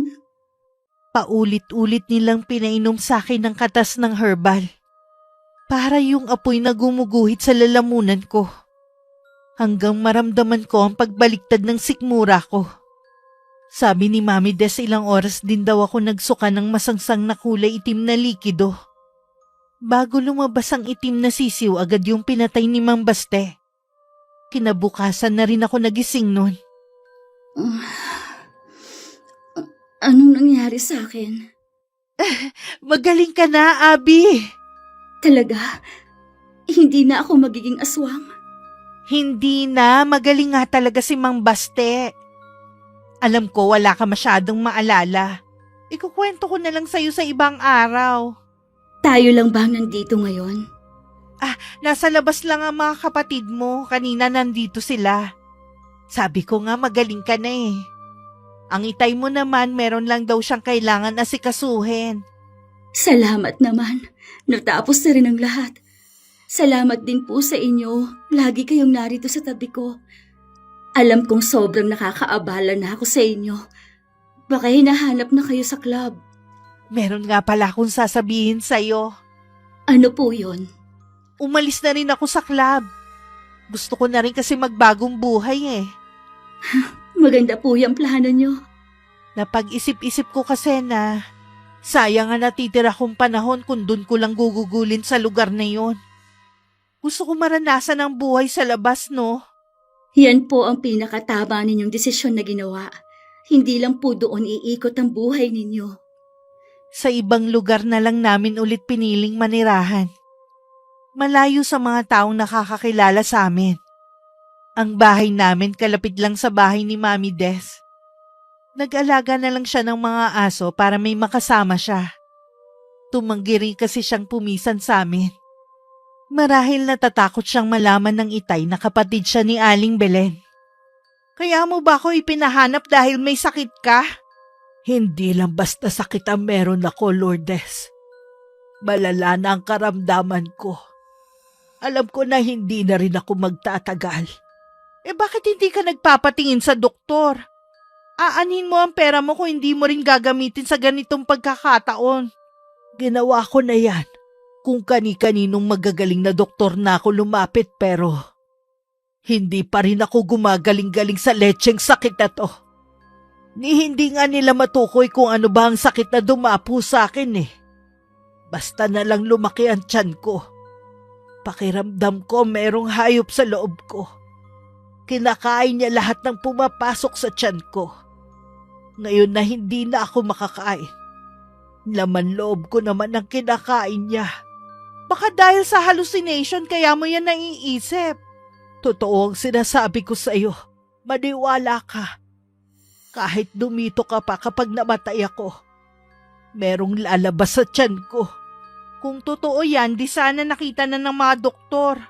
Paulit-ulit nilang pinainom sa akin ng katas ng herbal. Para yung apoy na gumuguhit sa lalamunan ko. Hanggang maramdaman ko ang pagbaliktad ng sikmura ko. Sabi ni Mami Des, ilang oras din daw ako nagsuka ng masangsang na kulay itim na likido. Bago lumabas ang itim na sisiw, agad yung pinatay ni Mang Baste. Kinabukasan na rin ako nagising nun. Anong nangyari sa akin? Magaling ka na, Abby! Talaga? Hindi na ako magiging aswang? Hindi na, magaling nga talaga si Mang Baste. Alam ko wala ka masyadong maalala. Ikukwento ko na lang sa'yo sa ibang araw. Tayo lang ba nandito ngayon? Nasa labas lang ang mga kapatid mo. Kanina nandito sila. Sabi ko nga magaling ka na Ang Itay mo naman, meron lang daw siyang kailangan asikasuhin. Salamat naman. Natapos na rin ang lahat. Salamat din po sa inyo. Lagi kayong narito sa tabi ko. Alam kong sobrang nakakaabala na ako sa inyo. Baka hinahanap na kayo sa club. Meron nga pala akong sasabihin sa'yo. Ano po yun? Umalis na rin ako sa club. Gusto ko na rin kasi magbagong buhay eh. Maganda po yung plano nyo. Napag-isip-isip ko kasi na sayang nga natitira kong panahon kung dun ko lang gugugulin sa lugar na yon. Gusto ko maranasan ang buhay sa labas, no? Yan po ang pinakatama ninyong desisyon na ginawa. Hindi lang po doon iikot ang buhay ninyo. Sa ibang lugar na lang namin ulit piniling manirahan. Malayo sa mga taong nakakakilala sa amin. Ang bahay namin kalapit lang sa bahay ni Mami Des. Nag-alaga na lang siya ng mga aso para may makasama siya. Tumanggi rin kasi siyang pumisan sa amin. Marahil natatakot siyang malaman ng itay na kapatid siya ni Aling Belen. Kaya mo ba ako ipinahanap dahil may sakit ka? Hindi lang basta sakit ang meron ako, Lourdes. Malala na ang karamdaman ko. Alam ko na hindi na rin ako magtatagal. Bakit hindi ka nagpapatingin sa doktor? Aanhin mo ang pera mo kung hindi mo rin gagamitin sa ganitong pagkakataon. Ginawa ko na yan. Kung kani-kaninong magagaling na doktor na ako lumapit pero hindi pa rin ako gumagaling-galing sa lecheng sakit na to. Hindi nga nila matukoy kung ano ba ang sakit na dumapo sa akin eh. Basta na lang lumaki ang tiyan ko. Pakiramdam ko merong hayop sa loob ko. Kinakain niya lahat ng pumapasok sa tiyan ko. Ngayon na hindi na ako makakain. Laman loob ko naman ang kinakain niya. Baka dahil sa hallucination kaya mo yan naiisip. Totoo ang sinasabi ko sa iyo. Maniwala ka. Kahit dumito ka pa kapag namatay ako, merong lalabas sa tiyan ko. Kung totoo yan, di sana nakita na ng mga doktor.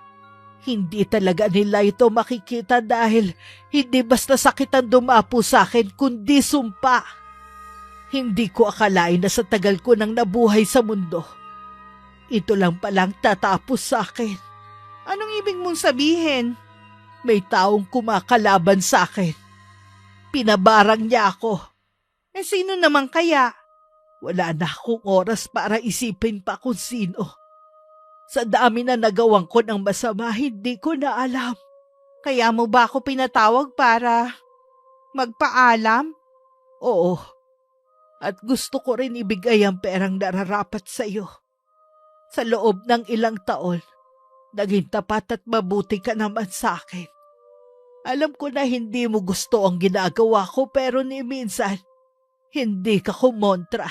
Hindi talaga nila ito makikita dahil hindi basta sakit ang dumapo sa akin kundi sumpa. Hindi ko akalain na sa tagal ko nang nabuhay sa mundo, ito lang palang tatapos sa akin. Anong ibig mong sabihin? May taong kumakalaban sa akin. Pinabarang niya ako. Sino naman kaya? Wala na akong oras para isipin pa kung sino. Sa dami na nagawang ko ng masama, hindi ko na alam. Kaya mo ba ako pinatawag para magpaalam? Oo. At gusto ko rin ibigay ang perang nararapat sa iyo. Sa loob ng ilang taon, naging tapat at mabuti ka naman sa akin. Alam ko na hindi mo gusto ang ginagawa ko pero ni minsan, hindi ka kumontra.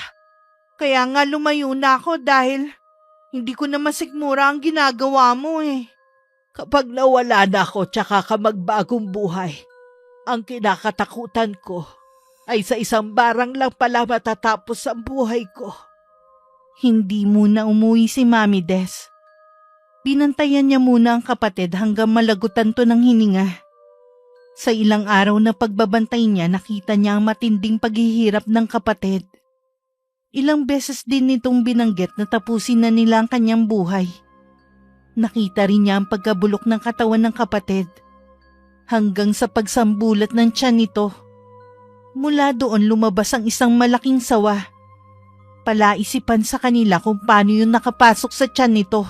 Kaya nga lumayo na ako dahil hindi ko na masikmura ang ginagawa mo eh. Kapag nawala na ako tsaka ka magbagong buhay, ang kinakatakutan ko ay sa isang barang lang pala matatapos ang buhay ko. Hindi muna umuwi si Mami Des. Binantayan niya muna ang kapatid hanggang malagutan to ng hininga. Sa ilang araw na pagbabantay niya, nakita niya ang matinding paghihirap ng kapatid. Ilang beses din nitong binanggit na tapusin na nila ang kanyang buhay. Nakita rin niya ang pagkabulok ng katawan ng kapatid hanggang sa pagsambulat ng tiyan nito. Mula doon lumabas ang isang malaking sawa. Palaisipan sa kanila kung paano yun nakapasok sa tiyan nito.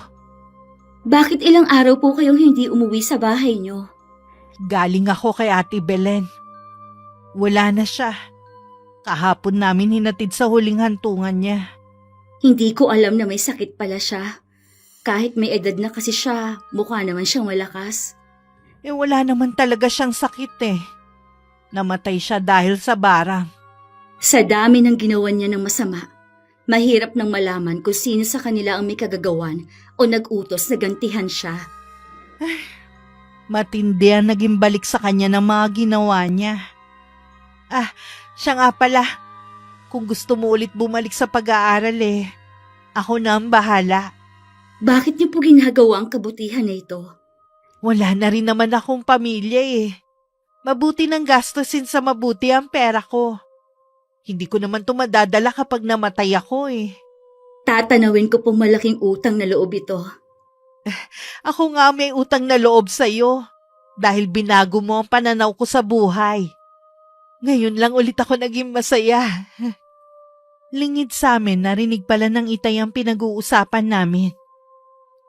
Bakit ilang araw po kayong hindi umuwi sa bahay nyo? Galing ako kay Ate Belen. Wala na siya. Kahapon namin hinatid sa huling hantungan niya. Hindi ko alam na may sakit pala siya. Kahit may edad na kasi siya, mukha naman siyang malakas. Wala naman talaga siyang sakit eh. Namatay siya dahil sa barang. Sa dami ng ginawa niya ng masama, mahirap nang malaman kung sino sa kanila ang may kagagawan o nag-utos na gantihan siya. Matindi ang naging balik sa kanya ng mga ginawa niya. Siya nga pala. Kung gusto mo ulit bumalik sa pag-aaral ako na ang bahala. Bakit niyo po ginagawa ang kabutihan na ito? Wala na rin naman akong pamilya Mabuti nang gastusin sa mabuti ang pera ko. Hindi ko naman ito madadala kapag namatay ako Tatanawin ko pong malaking utang na loob ito. Ako nga may utang na loob sa'yo dahil binago mo ang pananaw ko sa buhay. Ngayon lang ulit ako naging masaya. Lingid sa amin, narinig pala ng Itay ang pinag-uusapan namin.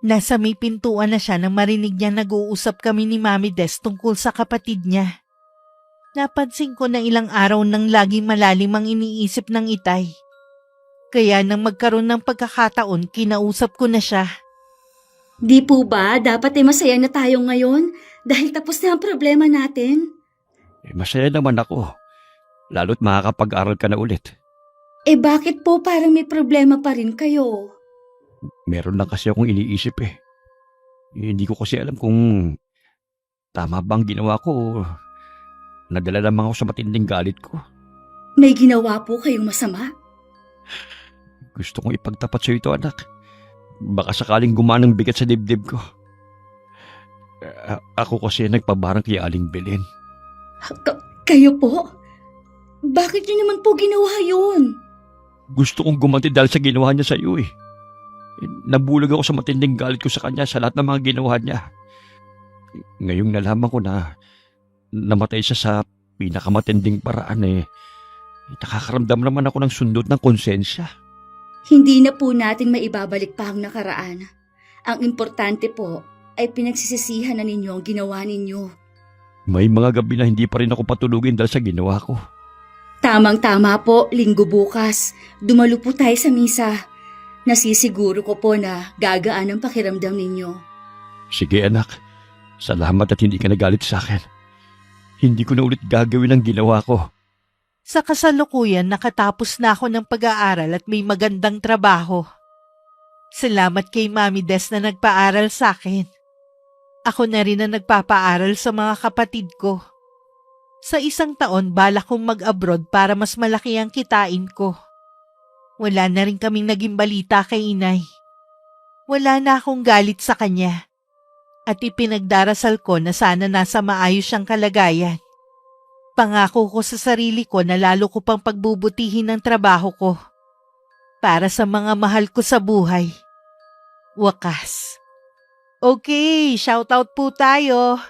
Nasa may pintuan na siya nang marinig niya nag-uusap kami ni Mami Des tungkol sa kapatid niya. Napansin ko na ilang araw nang laging malalim ang iniisip ng Itay. Kaya nang magkaroon ng pagkakataon, kinausap ko na siya. Di po ba dapat masaya na tayo ngayon dahil tapos na ang problema natin? Masaya naman ako. Lalo't makakapag-aral ka na ulit. Bakit po parang may problema pa rin kayo? Meron lang kasi akong iniisip eh. Hindi ko kasi alam kung tama ba ang ginawa ko o nadala lamang ako sa matinding galit ko. May ginawa po kayong masama? Gusto kong ipagtapat sa ito, anak. Baka sakaling gumanang bigat sa dibdib ko. Ako kasi nagpabarang kay Aling Belen. Kayo po? Bakit niyo naman po ginawa yun? Gusto kong gumanti dahil sa ginawa niya sa iyo eh. Nabulag ako sa matinding galit ko sa kanya sa lahat ng mga ginawa niya. Ngayong nalaman ko na namatay siya sa pinakamatinding paraan nakakaramdam naman ako ng sundot ng konsensya. Hindi na po natin maibabalik pa ang nakaraan. Ang importante po ay pinagsisisihan na ninyo ang ginawa ninyo. May mga gabi na hindi pa rin ako patulugin dahil sa ginawa ko. Tamang-tama po, linggo bukas. Dumalo po tayo sa misa. Nasisiguro ko po na gagaan ang pakiramdam ninyo. Sige anak, salamat at hindi ka nagalit sa akin. Hindi ko na ulit gagawin ang ginawa ko. Sa kasalukuyan, nakatapos na ako ng pag-aaral at may magandang trabaho. Salamat kay Mami Des na nagpaaral sa akin. Ako na rin ang nagpapaaral sa mga kapatid ko. Sa isang taon, balak kong mag-abroad para mas malaki ang kitain ko. Wala na rin kaming naging balita kay Inay. Wala na akong galit sa kanya. At ipinagdarasal ko na sana nasa maayos siyang kalagayan. Pangako ko sa sarili ko na lalo ko pang pagbubutihin ang trabaho ko. Para sa mga mahal ko sa buhay. Wakas. Okay, shoutout po tayo.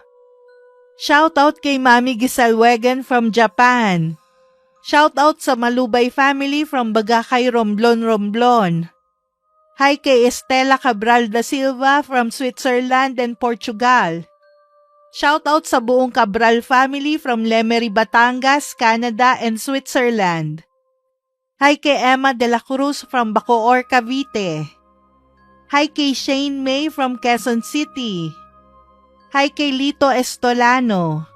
Shoutout kay Mami Gisalwegan from Japan. Shoutout sa Malubay family from Bagakay, Romblon. Hi kay Estela Cabral da Silva from Switzerland and Portugal. Shoutout sa buong Cabral family from Lemery, Batangas, Canada and Switzerland. Hi kay Emma de la Cruz from Bacoor, Cavite. Hi kay Shane May from Quezon City. Hi kay Lito Estolano.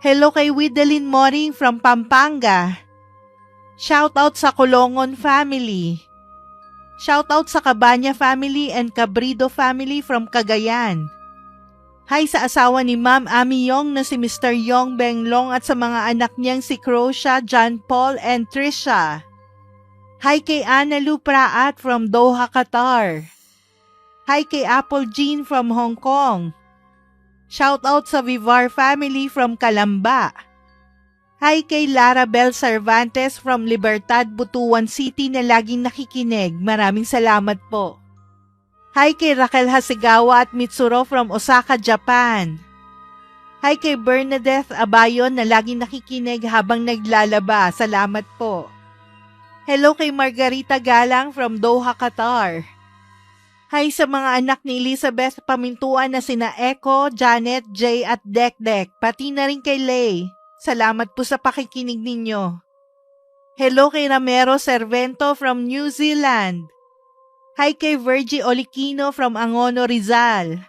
Hello kay Wideline Moring from Pampanga. Shoutout sa Colongon family. Shoutout sa Cabanya family and Cabrido family from Cagayan. Hi sa asawa ni Ma'am Ami Yong na si Mr. Yong Benglong at sa mga anak niyang si Crocia, John Paul and Trisha. Hi kay Ana Lu Praat from Doha, Qatar. Hi kay Apple Jean from Hong Kong. Shoutout sa Vivar family from Calamba. Hi kay Lara Bel Cervantes from Libertad, Butuan City na laging nakikinig. Maraming salamat po. Hi kay Raquel Hasegawa at Mitsuro from Osaka, Japan. Hi kay Bernadette Abayon na laging nakikinig habang naglalaba. Salamat po. Hello kay Margarita Galang from Doha, Qatar. Hi sa mga anak ni Elizabeth Pamintuan na sina Echo, Janet, Jay at Dekdek, pati na rin kay Lay. Salamat po sa pakikinig ninyo. Hello kay Ramero Servento from New Zealand. Hi kay Virgie Olikino from Angono, Rizal.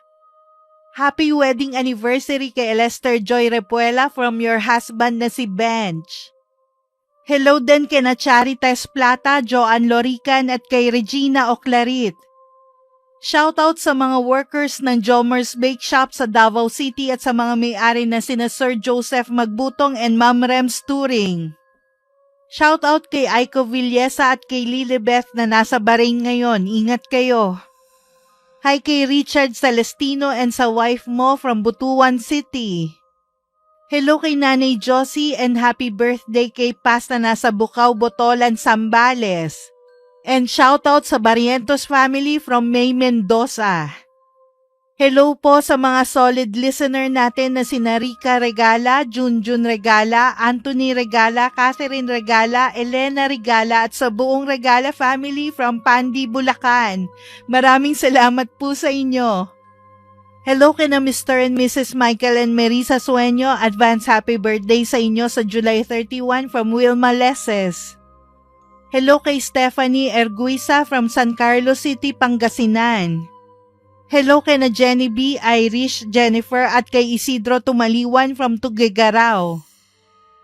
Happy wedding anniversary kay Lester Joy Repuela from your husband na si Bench. Hello din kay Charitas Plata, Joan Lorican at kay Regina Oclarit. Shoutout sa mga workers ng Jomers Bake Shop sa Davao City at sa mga may-ari na sina Sir Joseph Magbutong and Ma'am Rems Turing. Shoutout kay Aiko Villesa at kay Lilibeth na nasa Bahrain ngayon. Ingat kayo. Hi kay Richard Celestino and sa wife mo from Butuan City. Hello kay Nanay Josie and happy birthday kay Paz na nasa Bukaw, Botolan, Zambales. And shoutout sa Barrientos family from May Mendoza. Hello po sa mga solid listener natin na sina Rica Regala, Junjun Regala, Anthony Regala, Catherine Regala, Elena Regala at sa buong Regala family from Pandi, Bulacan. Maraming salamat po sa inyo. Hello kina Mr. and Mrs. Michael and Marisa Sueño. Advance happy birthday sa inyo sa July 31 from Wilma Leses. Hello kay Stephanie Erguisa from San Carlos City, Pangasinan. Hello kay na Jenny B, Irish, Jennifer at kay Isidro Tumaliwan from Tuguegarao.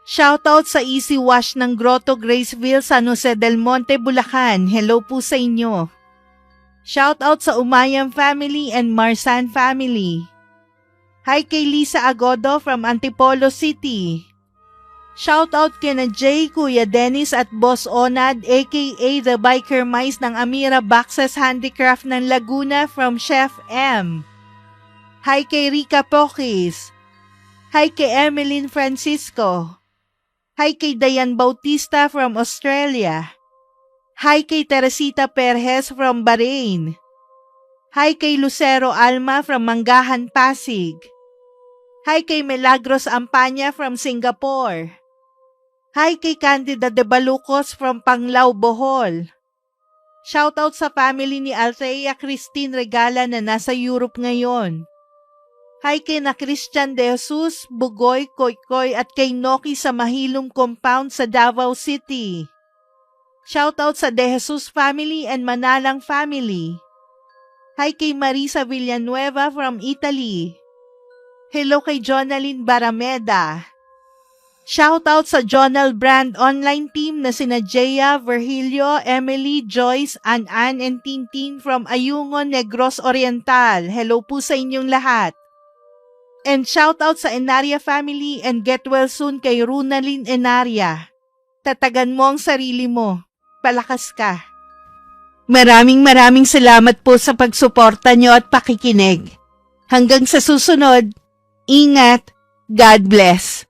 Shoutout sa Easy Wash ng Grotto Graceville, San Jose del Monte, Bulacan. Hello po sa inyo. Shoutout sa Umayam family and Marsan family. Hi kay Lisa Agodo from Antipolo City. Shoutout kina Jay, Kuya Dennis at Boss Onad aka The Biker Mice ng Amira Boxes Handicraft ng Laguna from Chef M. Hi kay Rica Pokis. Hi kay Emeline Francisco. Hi kay Dayan Bautista from Australia. Hi kay Teresita Perez from Bahrain. Hi kay Lucero Alma from Manggahan, Pasig. Hi kay Milagros Ampanya from Singapore. Hi kay Candida de Balucos from Panglao, Bohol. Shoutout sa family ni Althea Christine Regala na nasa Europe ngayon. Hi kay na Christian de Jesus, Bugoy, Koykoy at kay Noki sa Mahilom Compound sa Davao City. Shoutout sa De Jesus family and Manalang family. Hi kay Marisa Villanueva from Italy. Hello kay Jonalyn Barameda. Shoutout sa Jonal Brand online team na sina Jaya, Virgilio, Emily, Joyce, Ann and Tintin from Ayungon, Negros Oriental. Hello po sa inyong lahat. And shoutout sa Enaria family and get well soon kay Runalyn Enaria. Tatagan mo ang sarili mo. Palakas ka. Maraming salamat po sa pagsuporta nyo at pakikinig. Hanggang sa susunod, ingat, God bless.